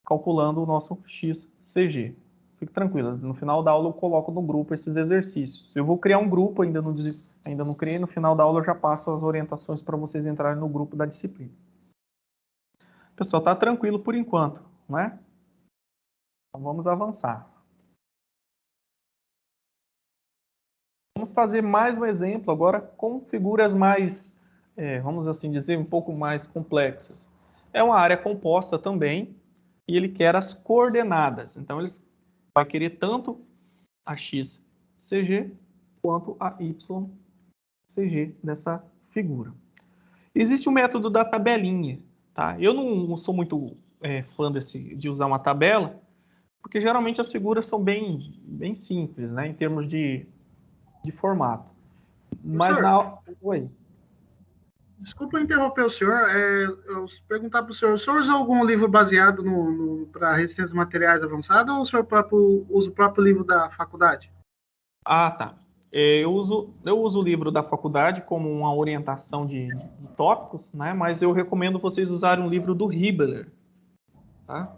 calculando o nosso XCG. Fique tranquilo, no final da aula eu coloco no grupo esses exercícios. Eu vou criar um grupo, ainda não criei, no final da aula eu já passo as orientações para vocês entrarem no grupo da disciplina. Pessoal, tá tranquilo por enquanto, né? Então vamos avançar. Vamos fazer mais um exemplo agora com figuras mais, vamos assim dizer, um pouco mais complexas. É uma área composta também, e ele quer as coordenadas. Então, ele vai querer tanto a XCG quanto a YCG dessa figura. Existe o método da tabelinha, tá? Eu não sou muito fã de usar uma tabela, porque geralmente as figuras são bem simples, né, em termos de formato. Mas Oi. Desculpa interromper o senhor. Eu perguntar para o senhor usou algum livro baseado para resistência de materiais avançada ou o senhor usa o próprio livro da faculdade? Ah, tá. Eu uso o livro da faculdade como uma orientação de tópicos, né? Mas eu recomendo vocês usarem um livro do Hibbeler, tá?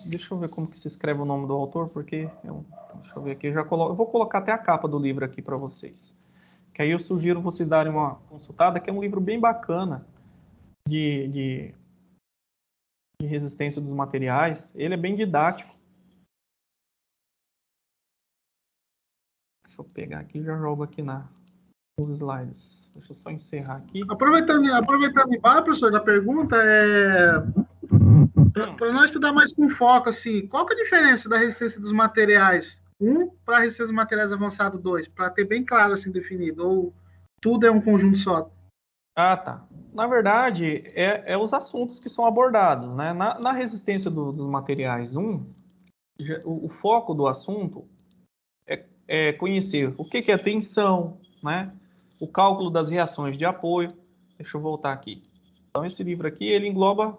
Deixa eu ver como que se escreve o nome do autor, porque deixa eu ver aqui, eu vou colocar até a capa do livro aqui para vocês. Que aí eu sugiro vocês darem uma consultada, que é um livro bem bacana de resistência dos materiais. Ele é bem didático. Deixa eu pegar aqui e já jogo aqui nos slides. Deixa eu só encerrar aqui. Aproveitando professor, da pergunta, para nós estudar mais com foco, assim, qual que é a diferença da resistência dos materiais 1 para a resistência dos materiais avançado 2? Para ter bem claro, assim, definido, ou tudo é um conjunto só? Ah, tá. Na verdade, é os assuntos que são abordados, né? Na resistência dos materiais 1, o foco do assunto é conhecer o que é tensão, né? O cálculo das reações de apoio. Deixa eu voltar aqui. Então, esse livro aqui, ele engloba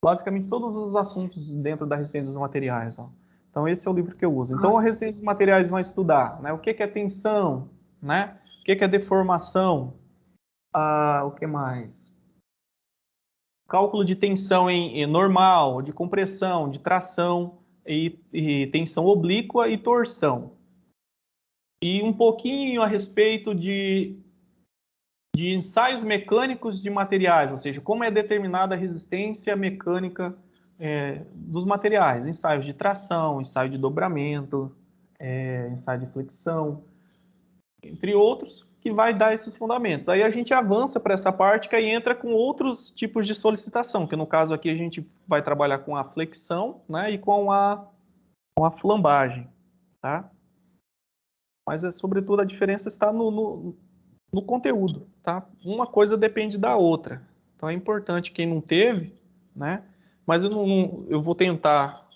basicamente todos os assuntos dentro da resistência dos materiais. Ó. Então, esse é o livro que eu uso. Então, a resistência dos materiais vai estudar, né? O que é tensão, né? O que é deformação, o que mais? Cálculo de tensão em normal, de compressão, de tração, e tensão oblíqua e torção. E um pouquinho a respeito de ensaios mecânicos de materiais, ou seja, como é determinada a resistência mecânica dos materiais. Ensaios de tração, ensaio de dobramento, ensaio de flexão, entre outros, que vai dar esses fundamentos. Aí a gente avança para essa parte que aí entra com outros tipos de solicitação, que no caso aqui a gente vai trabalhar com a flexão, né, e com a flambagem, tá? Mas, sobretudo, a diferença está no conteúdo, tá? Uma coisa depende da outra. Então, é importante quem não teve, né? Mas eu vou tentar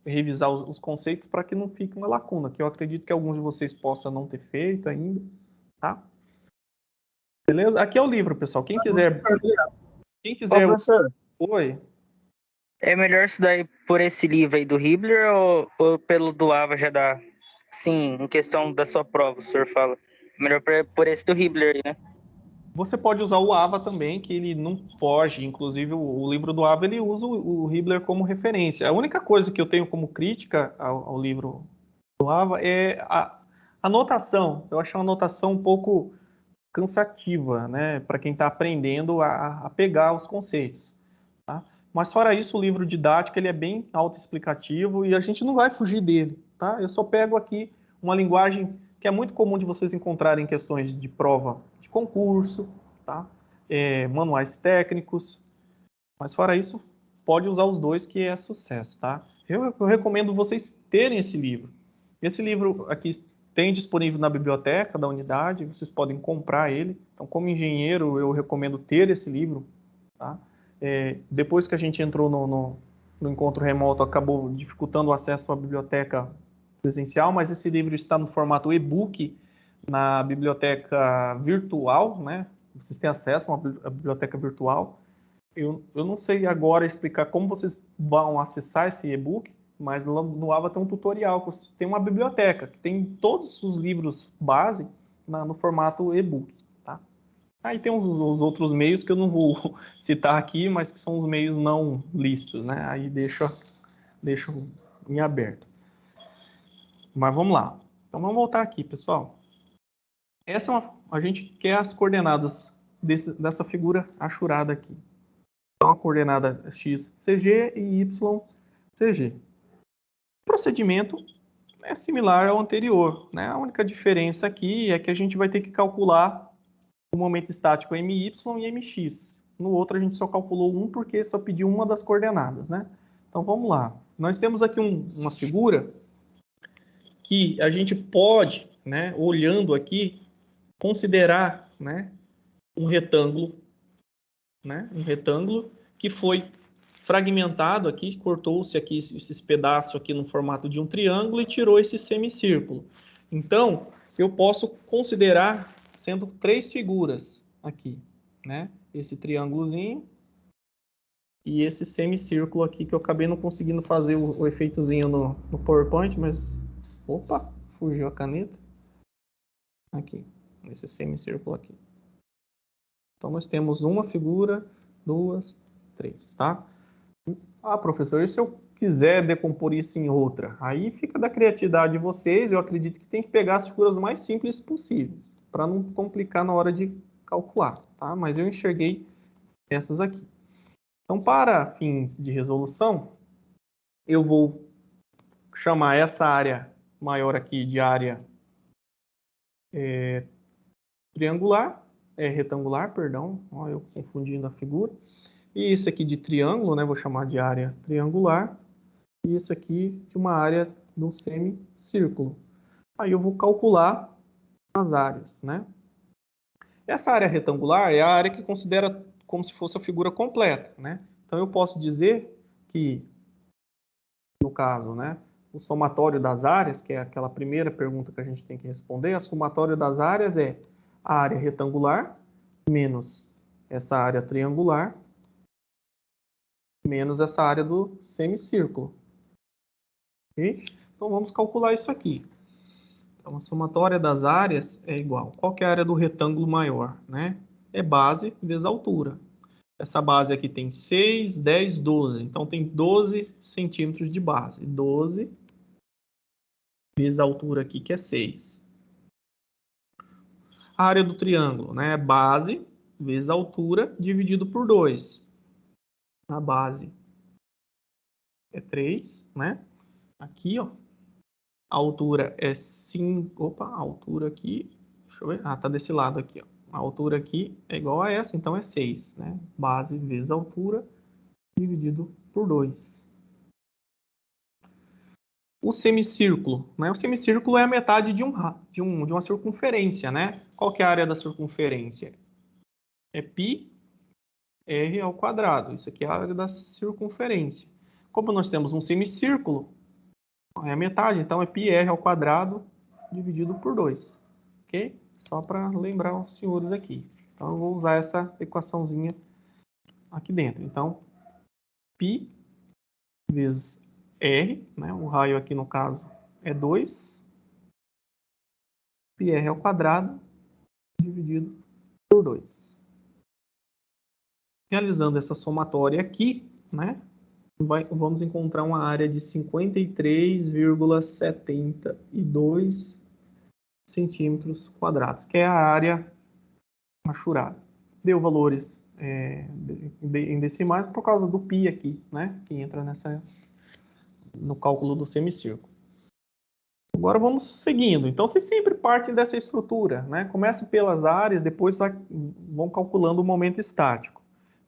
revisar os conceitos para que não fique uma lacuna, que eu acredito que alguns de vocês possam não ter feito ainda, tá? Beleza? Aqui é o livro, pessoal. Quem quiser... Ô, professor, Oi? é melhor estudar por esse livro aí do Hibbeler ou pelo do Ava já dá? Sim, em questão da sua prova, o senhor fala. Melhor por esse do Hibbeler aí, né? Você pode usar o AVA também, que ele não foge. Inclusive, o livro do AVA, ele usa o Hibbeler como referência. A única coisa que eu tenho como crítica ao livro do AVA é a notação. Eu acho uma notação um pouco cansativa, né, para quem está aprendendo a pegar os conceitos. Tá? Mas, fora isso, o livro didático ele é bem autoexplicativo e a gente não vai fugir dele. Tá? Eu só pego aqui uma linguagem que é muito comum de vocês encontrarem em questões de prova de concurso, tá? Manuais técnicos, mas fora isso, pode usar os dois que é sucesso, tá? Eu recomendo vocês terem esse livro. Esse livro aqui tem disponível na biblioteca da unidade, vocês podem comprar ele. Então, como engenheiro, eu recomendo ter esse livro. Tá? Depois que a gente entrou no encontro remoto, acabou dificultando o acesso à biblioteca presencial, mas esse livro está no formato e-book na biblioteca virtual, né? Vocês têm acesso a uma biblioteca virtual. Eu não sei agora explicar como vocês vão acessar esse e-book, mas no AVA tem um tutorial, tem uma biblioteca, que tem todos os livros base no formato e-book. Tá? Aí tem os outros meios que eu não vou citar aqui, mas que são os meios não listos, né? Aí deixo em aberto. Mas vamos lá. Então vamos voltar aqui, pessoal. A gente quer as coordenadas dessa figura achurada aqui. Então a coordenada x, cg e y, cg. O procedimento é similar ao anterior, né? A única diferença aqui é que a gente vai ter que calcular o momento estático my e mx. No outro a gente só calculou um porque só pediu uma das coordenadas, né? Então vamos lá. Nós temos aqui uma figura que a gente pode, né, olhando aqui, considerar, né, um retângulo, né, um retângulo que foi fragmentado aqui, cortou-se aqui esses pedaços aqui no formato de um triângulo e tirou esse semicírculo. Então, eu posso considerar sendo 3 figuras aqui, né? Esse triângulozinho e esse semicírculo aqui, que eu acabei não conseguindo fazer o efeitozinho no PowerPoint, mas... Opa, fugiu a caneta. Aqui, esse semicírculo aqui. Então, nós temos uma figura, 2, 3, tá? Ah, professor, e se eu quiser decompor isso em outra? Aí fica da criatividade de vocês. Eu acredito que tem que pegar as figuras mais simples possíveis, para não complicar na hora de calcular, tá? Mas eu enxerguei essas aqui. Então, para fins de resolução, eu vou chamar essa área maior aqui de área retangular, perdão. Ó, eu confundindo a figura. E esse aqui de triângulo, né? Vou chamar de área triangular. E isso aqui de uma área do semicírculo. Aí eu vou calcular as áreas, né? Essa área retangular é a área que considera como se fosse a figura completa, né? Então eu posso dizer que, no caso, né, o somatório das áreas, que é aquela primeira pergunta que a gente tem que responder, a somatório das áreas é a área retangular menos essa área triangular menos essa área do semicírculo. Okay? Então vamos calcular isso aqui. Então a somatória das áreas é igual. Qual que é a área do retângulo maior, né? É base vezes altura. Essa base aqui tem 6, 10, 12. Então tem 12 centímetros de base. 12 vezes a altura aqui, que é 6. A área do triângulo, né? Base vezes a altura dividido por 2. A base é 3, né? Aqui, ó. A altura é 5. Opa, a altura aqui. Deixa eu ver. Ah, tá desse lado aqui, ó. A altura aqui é igual a essa, então é 6, né? Base vezes altura dividido por 2. O semicírculo, né? O semicírculo é a metade de uma circunferência, né? Qual que é a área da circunferência? É πr ao quadrado. Isso aqui é a área da circunferência. Como nós temos um semicírculo, é a metade, então é πr ao quadrado dividido por 2. Ok? Só para lembrar os senhores aqui. Então, eu vou usar essa equaçãozinha aqui dentro. Então, π vezes r, né? O raio aqui no caso é 2, πr ao quadrado dividido por 2. Realizando essa somatória aqui, né? Vamos encontrar uma área de 53,72 centímetros quadrados, que é a área achurada. Deu valores em decimais por causa do π aqui, né? Que entra no cálculo do semicírculo. Agora vamos seguindo. Então, vocês sempre partem dessa estrutura, né? Começa pelas áreas, depois vão calculando o momento estático.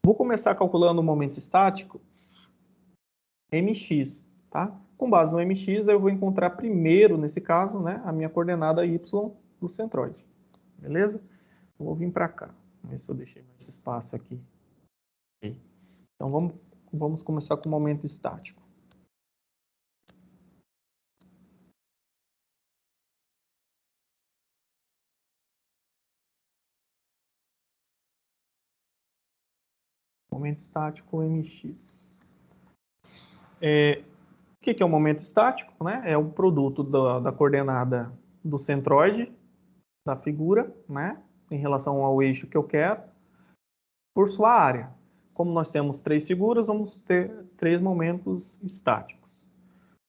Vou começar calculando o momento estático mx, tá? Com base no mx, eu vou encontrar primeiro, nesse caso, né, a minha coordenada y do centroide. Beleza? Eu vou vir para cá. Vamos ver se eu deixei mais espaço aqui. Okay. Então, vamos começar com o momento estático. Momento estático mx. O que é o momento estático? Né? É o produto da coordenada do centroide, da figura, né? Em relação ao eixo que eu quero, por sua área. Como nós temos 3 figuras, vamos ter 3 momentos estáticos.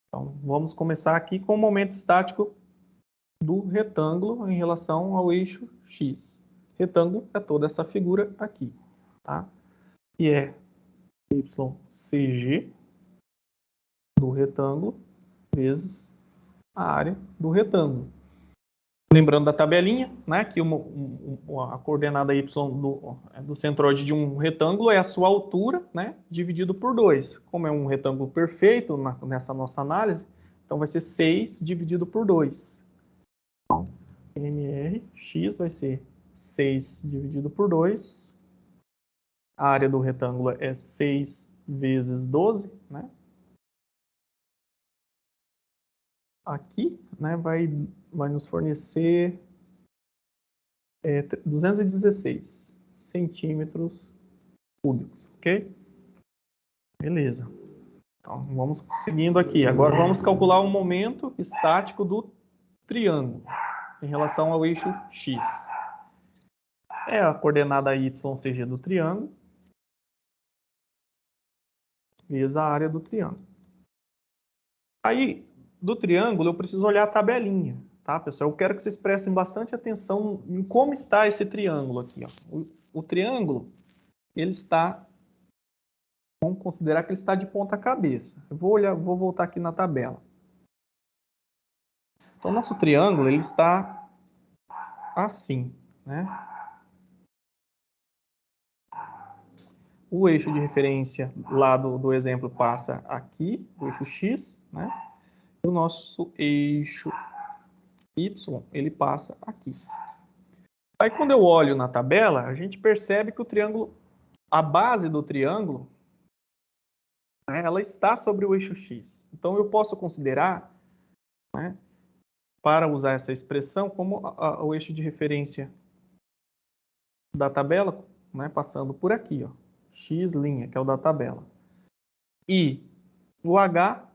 Então, vamos começar aqui com o momento estático do retângulo em relação ao eixo x. Retângulo é toda essa figura aqui, tá? Que é YCG do retângulo vezes a área do retângulo. Lembrando da tabelinha, né, que a coordenada y do centroide de um retângulo é a sua altura, né, dividido por 2. Como é um retângulo perfeito nessa nossa análise, então vai ser 6 dividido por 2. Então, MRx vai ser 6 dividido por 2. A área do retângulo é 6 vezes 12, né? Aqui, né, vai nos fornecer 216 centímetros cúbicos, ok? Beleza. Então, vamos seguindo aqui. Agora vamos calcular o momento estático do triângulo em relação ao eixo x. É a coordenada YCG do triângulo vezes a área do triângulo. Aí, do triângulo, eu preciso olhar a tabelinha, tá, pessoal? Eu quero que vocês prestem bastante atenção em como está esse triângulo aqui, ó. O triângulo, ele está, vamos considerar que ele está de ponta cabeça. Eu vou voltar aqui na tabela. Então, nosso triângulo, ele está assim, né? O eixo de referência lá do exemplo passa aqui, o eixo x, né? O nosso eixo y, ele passa aqui. Aí quando eu olho na tabela, a gente percebe que o triângulo, a base do triângulo, né, ela está sobre o eixo x. Então eu posso considerar, né, para usar essa expressão, como o eixo de referência da tabela, né, passando por aqui, ó, x', que é o da tabela. E o h,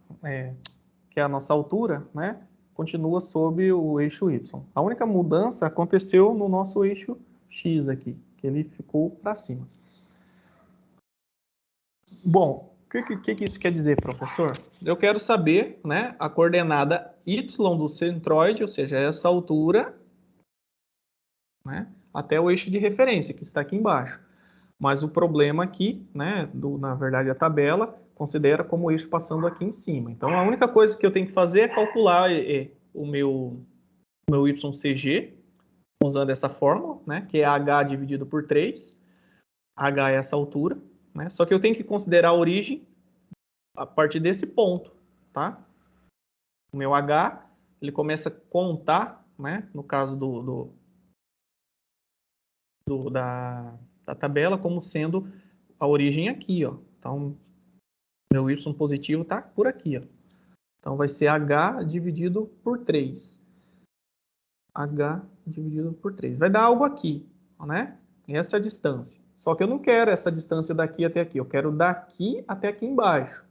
que é a nossa altura, né, continua sob o eixo y. A única mudança aconteceu no nosso eixo x aqui, que ele ficou para cima. Bom, o que isso quer dizer, professor? Eu quero saber, né, a coordenada y do centroide, ou seja, essa altura, né, até o eixo de referência, que está aqui embaixo. Mas o problema aqui, né, na verdade a tabela, considera como eixo passando aqui em cima. Então, a única coisa que eu tenho que fazer é calcular o meu YCG, usando essa fórmula, né, que é H dividido por 3. H é essa altura, né? Só que eu tenho que considerar a origem a partir desse ponto, tá? O meu H, ele começa a contar, né, no caso da tabela, como sendo a origem aqui, ó. Então, meu Y positivo está por aqui, ó. Então, vai ser H dividido por 3. H dividido por 3. Vai dar algo aqui, né? Essa é a distância. Só que eu não quero essa distância daqui até aqui. Eu quero daqui até aqui embaixo.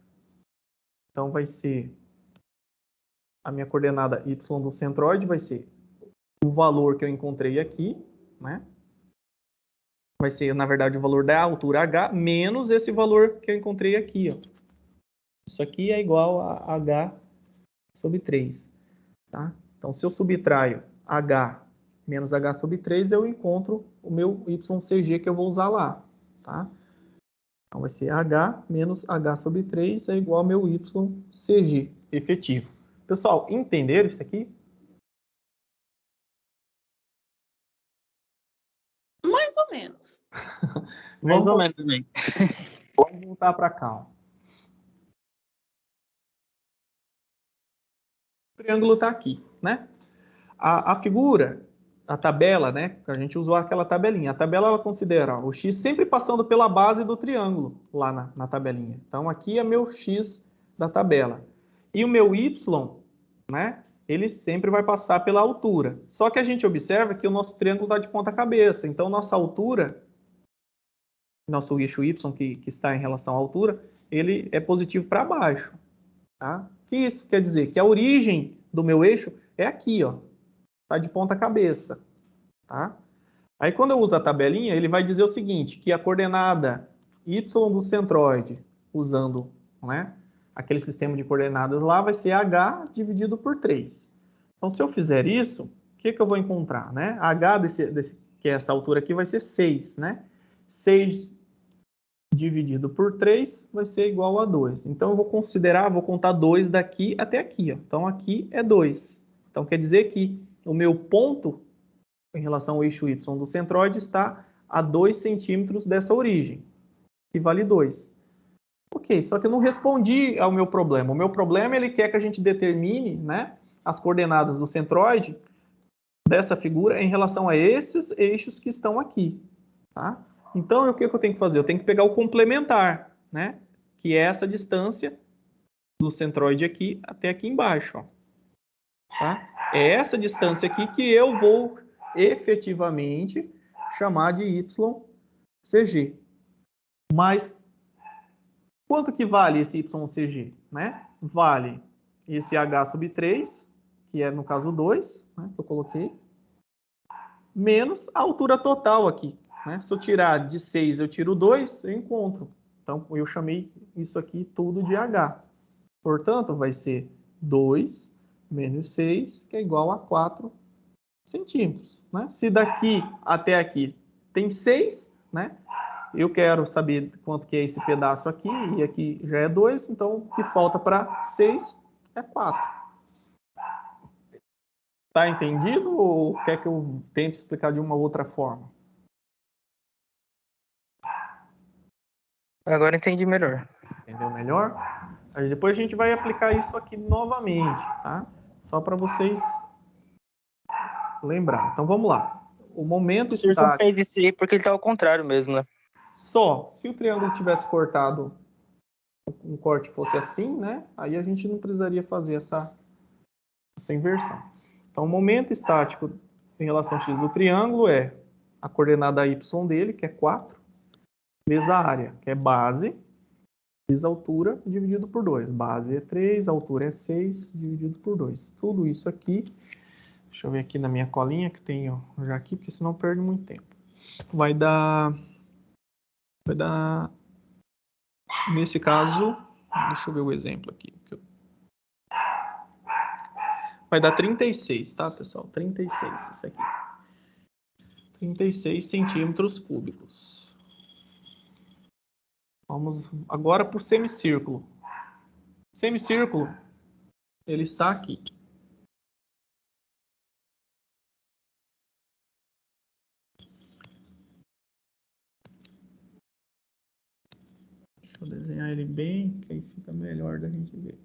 Então, vai ser a minha coordenada y do centroide, vai ser o valor que eu encontrei aqui, né? Vai ser, na verdade, o valor da altura h menos esse valor que eu encontrei aqui, ó. Isso aqui é igual a h sobre 3, tá? Então, se eu subtraio h menos h sobre 3, eu encontro o meu YCG que eu vou usar lá, tá? Então, vai ser h menos h sobre 3 é igual ao meu YCG efetivo. Pessoal, entenderam isso aqui? Mais ou menos. Mais ou menos também. Vamos voltar para cá, ó. O triângulo está aqui, né? A figura, a tabela, né? A gente usou aquela tabelinha. A tabela, ela considera o x sempre passando pela base do triângulo, lá na tabelinha. Então, aqui é meu x da tabela. E o meu y, né? Ele sempre vai passar pela altura. Só que a gente observa que o nosso triângulo está de ponta cabeça. Então, nossa altura, nosso eixo y, que está em relação à altura, ele é positivo para baixo. Tá? O que isso quer dizer? Que a origem do meu eixo é aqui, ó. Está de ponta cabeça. Tá? Aí, quando eu uso a tabelinha, ele vai dizer o seguinte, que a coordenada y do centroide, usando, né, aquele sistema de coordenadas lá, vai ser h dividido por 3. Então, se eu fizer isso, o que eu vou encontrar? Né? H, que é essa altura aqui, vai ser 6. Né? 6 dividido por 3 vai ser igual a 2. Então, eu vou contar 2 daqui até aqui. Ó. Então, aqui é 2. Então, quer dizer que o meu ponto em relação ao eixo y do centroide está a 2 centímetros dessa origem, que vale 2. Ok, só que eu não respondi ao meu problema. O meu problema, ele quer que a gente determine, né, as coordenadas do centroide dessa figura em relação a esses eixos que estão aqui. Tá? Então, o que eu tenho que fazer? Eu tenho que pegar o complementar, né, que é essa distância do centroide aqui até aqui embaixo. Ó. Tá? É essa distância aqui que eu vou efetivamente chamar de YCG. Mas quanto que vale esse YCG? Né? Vale esse H sobre 3, que é no caso 2, né, que eu coloquei, menos a altura total aqui. Né? Se eu tirar de 6, eu tiro 2, eu encontro. Então, eu chamei isso aqui tudo de H. Portanto, vai ser 2 menos 6, que é igual a 4 centímetros. Né? Se daqui até aqui tem 6, né? Eu quero saber quanto que é esse pedaço aqui, e aqui já é 2, então o que falta para 6 é 4. Tá entendido ou quer que eu tente explicar de uma outra forma? Agora entendi melhor. Entendeu melhor? Aí depois a gente vai aplicar isso aqui novamente, tá? Só para vocês lembrar. Então vamos lá. O momento O senhor só estático. fez isso aí porque ele tá ao contrário mesmo, né? Só se o triângulo tivesse cortado, um corte fosse assim, né? Aí a gente não precisaria fazer essa inversão. Então, o momento estático em relação ao x do triângulo é a coordenada y dele, que é 4, vezes a área, que é base, vezes a altura, dividido por 2. Base é 3, a altura é 6, dividido por 2. Tudo isso aqui, deixa eu ver aqui na minha colinha, que tenho já aqui, porque senão perde muito tempo. Vai dar, nesse caso, deixa eu ver o exemplo aqui. Vai dar 36, tá, pessoal? 36, isso aqui. 36 centímetros cúbicos. Vamos agora para o semicírculo. O semicírculo, ele está aqui. Deixa eu desenhar ele bem, que aí fica melhor da gente ver.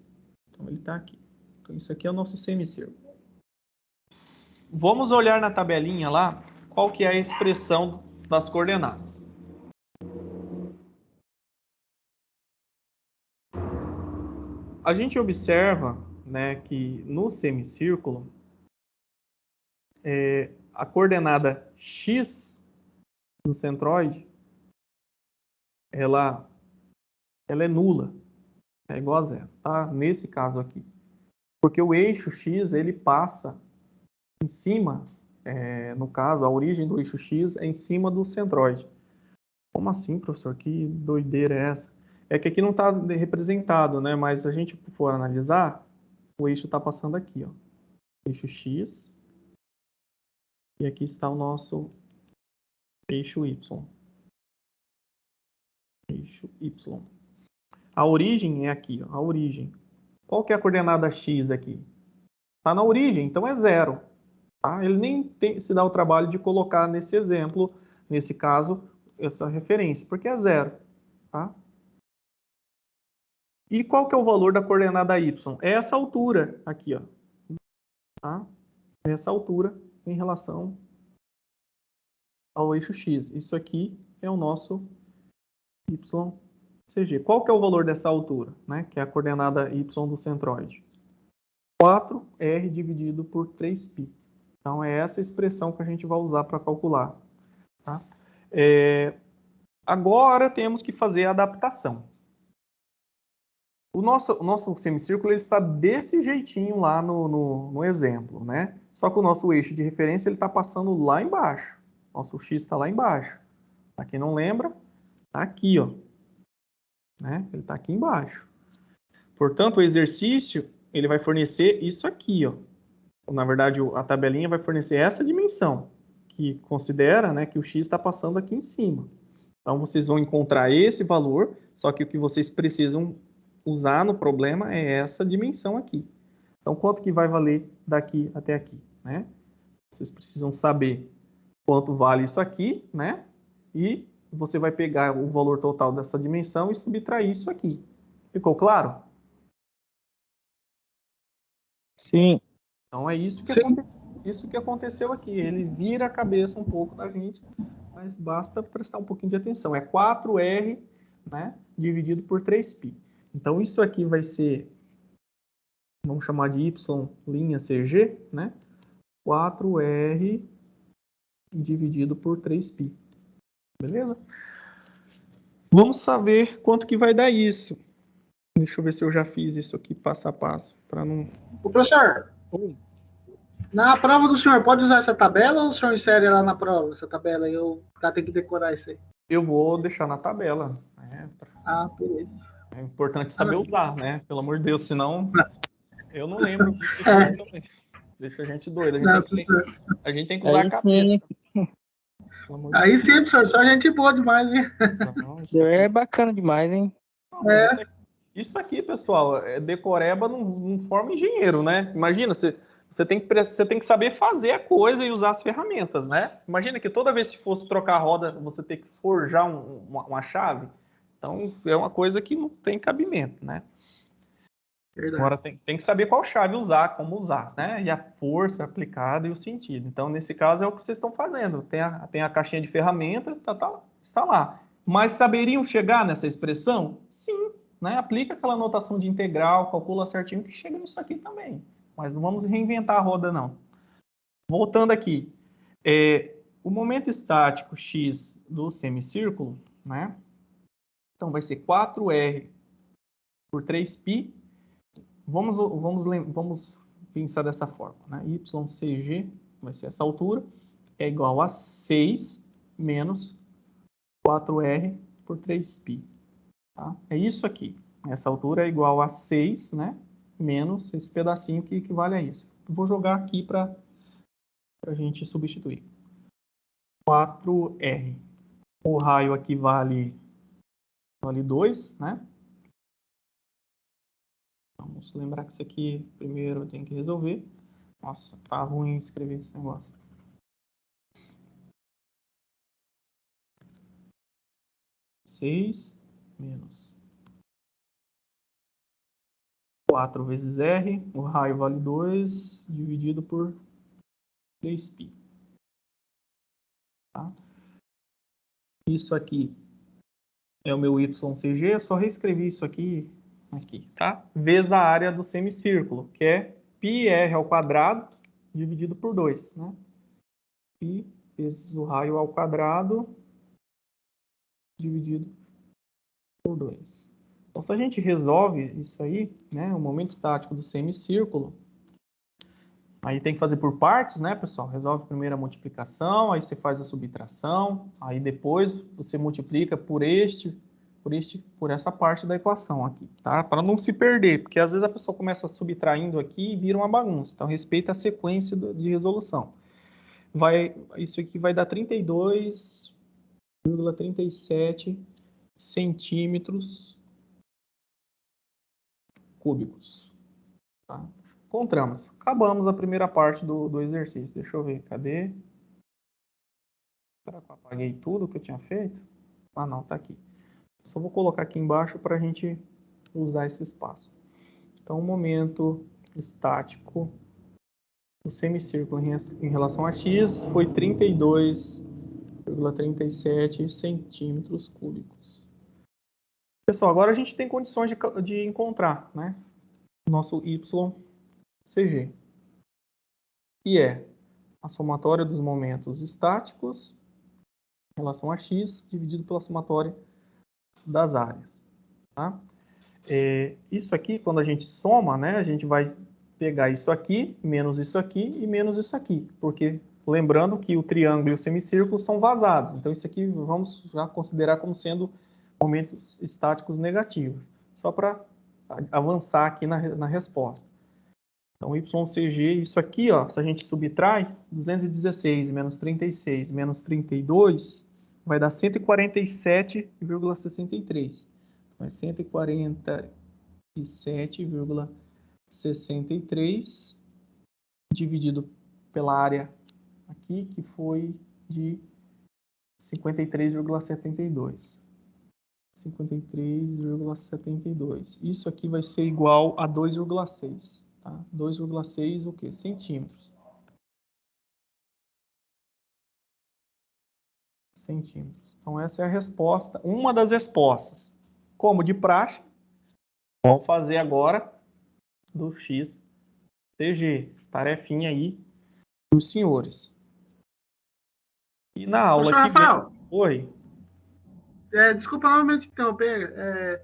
Então, ele está aqui. Então, isso aqui é o nosso semicírculo. Vamos olhar na tabelinha lá, qual que é a expressão das coordenadas. A gente observa, né, que no semicírculo, a coordenada x do centroide, ela é nula, é igual a zero, tá? Nesse caso aqui. Porque o eixo x, ele passa em cima, no caso, a origem do eixo x é em cima do centroide. Como assim, professor? Que doideira é essa? É que aqui não está representado, né? Mas se a gente for analisar, o eixo está passando aqui, ó. Eixo x. E aqui está o nosso eixo y. Eixo y. A origem é aqui, ó, a origem. Qual que é a coordenada x aqui? Está na origem, então é 0. Tá? Ele nem se dá o trabalho de colocar nesse exemplo, nesse caso, essa referência, porque é 0. Tá? E qual que é o valor da coordenada y? É essa altura aqui, ó, tá? Essa altura em relação ao eixo X. Isso aqui é o nosso YCG. Qual que é o valor dessa altura, né? Que é a coordenada Y do centroide? 4R dividido por 3π. Então, é essa expressão que a gente vai usar para calcular. Tá? Agora, temos que fazer a adaptação. O nosso semicírculo ele está desse jeitinho lá no exemplo, né? Só que o nosso eixo de referência ele está passando lá embaixo. Nosso X está lá embaixo. Para quem não lembra, está aqui, ó. Né? Ele está aqui embaixo. Portanto, o exercício ele vai fornecer isso aqui, ó. Na verdade, a tabelinha vai fornecer essa dimensão, que considera, né, que o X está passando aqui em cima. Então, vocês vão encontrar esse valor, só que o que vocês precisam usar no problema é essa dimensão aqui. Então, quanto que vai valer daqui até aqui, né? Vocês precisam saber quanto vale isso aqui, né? E você vai pegar o valor total dessa dimensão e subtrair isso aqui. Ficou claro? Sim. Então, é isso que aconteceu aqui. Ele vira a cabeça um pouco da gente, mas basta prestar um pouquinho de atenção. É 4R, né, dividido por 3π. Então, isso aqui vai ser, vamos chamar de Y'(CG), né? 4R dividido por 3π. Beleza? Vamos saber quanto que vai dar isso. Deixa eu ver se eu já fiz isso aqui passo a passo, para não... Ô, professor, na prova do senhor, pode usar essa tabela ou o senhor insere lá na prova, essa tabela aí, eu tenho que decorar isso aí? Eu vou deixar na tabela. Né? Ah, beleza. É importante saber usar, né? Pelo amor de Deus, senão eu não lembro disso aqui também. Deixa a gente doido. A gente tem que usar a cabeça. Sim. Aí sim, professor, só gente boa demais, hein? O senhor é bacana demais, hein? Não, isso aqui, pessoal, decoreba não forma engenheiro, né? Imagina, você tem que saber fazer a coisa e usar as ferramentas, né? Imagina que toda vez que fosse trocar a roda, você tem que forjar uma chave. Então, é uma coisa que não tem cabimento, né? Verdade. Agora, tem que saber qual chave usar, como usar, né? E a força aplicada e o sentido. Então, nesse caso, é o que vocês estão fazendo. Tem a caixinha de ferramenta, está lá. Mas saberiam chegar nessa expressão? Sim. Né? Aplica aquela notação de integral, calcula certinho que chega nisso aqui também. Mas não vamos reinventar a roda, não. Voltando aqui. O momento estático x do semicírculo, né? Então, vai ser 4R por 3π. Vamos pensar dessa forma. Né? YCG vai ser essa altura. É igual a 6 menos 4R por 3π. Tá? É isso aqui. Essa altura é igual a 6, né? Menos esse pedacinho que equivale a isso. Eu vou jogar aqui para a gente substituir. 4R. O raio aqui vale 2, né? Vamos lembrar que isso aqui primeiro eu tenho que resolver. Nossa, tá ruim escrever esse negócio. Menos 4 vezes R, o raio vale 2, dividido por 3π. Tá? Isso aqui é o meu YCG, eu só reescrevi isso aqui, tá? Vezes a área do semicírculo, que é πr ao quadrado dividido por 2, né? Π vezes o raio ao quadrado dividido por 2. Então, se a gente resolve isso aí, né, o momento estático do semicírculo, aí tem que fazer por partes, né, pessoal? Resolve primeiro a multiplicação, aí você faz a subtração, aí depois você multiplica por essa parte da equação aqui, tá? Para não se perder, porque às vezes a pessoa começa subtraindo aqui e vira uma bagunça. Então, respeita a sequência de resolução. Isso aqui vai dar 32,37 centímetros cúbicos. Tá? Encontramos. Acabamos a primeira parte do exercício. Deixa eu ver. Cadê? Será que eu apaguei tudo que eu tinha feito? Ah, não. Tá aqui. Só vou colocar aqui embaixo para a gente usar esse espaço. Então, o momento estático O semicírculo em relação a x foi 32,37 centímetros cúbicos. Pessoal, agora a gente tem condições de encontrar, né, o nosso YCG. E é a somatória dos momentos estáticos em relação a x dividido pela somatória das áreas. Tá? Isso aqui, quando a gente soma, né, a gente vai pegar isso aqui, menos isso aqui e menos isso aqui. Porque, lembrando que o triângulo e o semicírculo são vazados. Então, isso aqui vamos já considerar como sendo momentos estáticos negativos. Só para avançar aqui na resposta. Então, YCG, isso aqui, ó, se a gente subtrai, 216 menos 36 menos 32, vai dar 147,63. Então, é 147,63 dividido pela área aqui, que foi de 53,72. 53,72. Isso aqui vai ser igual a 2,6. Tá? 2,6 o quê? Centímetros. Centímetros. Então, essa é a resposta, uma das respostas. Como de praxe, vamos fazer agora do XCG. Tarefinha aí dos senhores. E na aula Professor que Rafael, vem... Oi. Desculpa novamente interromper.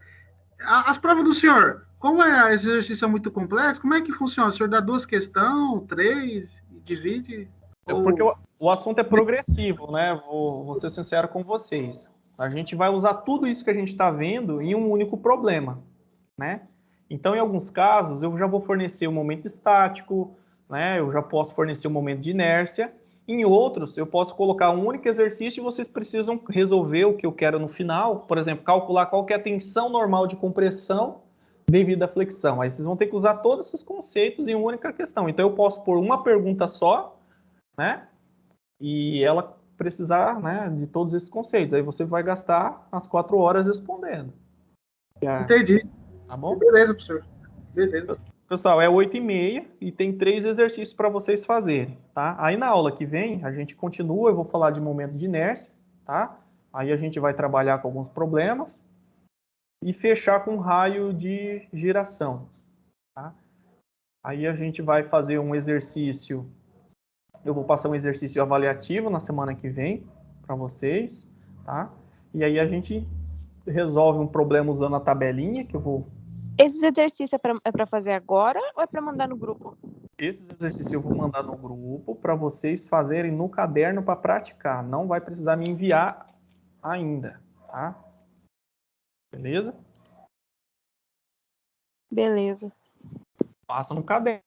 As provas do senhor, como esse exercício é muito complexo, como é que funciona? O senhor dá 2 questões, 3, divide? Porque o assunto é progressivo, né? Vou ser sincero com vocês. A gente vai usar tudo isso que a gente está vendo em um único problema, né? Então, em alguns casos, eu já vou fornecer o momento estático, né? Eu já posso fornecer o momento de inércia. Em outros, eu posso colocar um único exercício e vocês precisam resolver o que eu quero no final. Por exemplo, calcular qual que é a tensão normal de compressão devido à flexão. Aí vocês vão ter que usar todos esses conceitos em uma única questão. Então, eu posso pôr uma pergunta só, né? E ela precisar, né, de todos esses conceitos. Aí você vai gastar as 4 horas respondendo. Entendi. Tá bom? Beleza, professor. Beleza. Pessoal, é 8h30 e tem 3 exercícios para vocês fazerem, tá? Aí na aula que vem, a gente continua, eu vou falar de momento de inércia, tá? Aí a gente vai trabalhar com alguns problemas e fechar com raio de giração, tá? Aí a gente vai fazer um exercício, eu vou passar um exercício avaliativo na semana que vem para vocês, tá? E aí a gente resolve um problema usando a tabelinha que eu vou... Esse exercício é para fazer agora ou é para mandar no grupo? Esses exercícios eu vou mandar no grupo para vocês fazerem no caderno para praticar. Não vai precisar me enviar ainda, tá? Beleza? Beleza. Passa no caderno.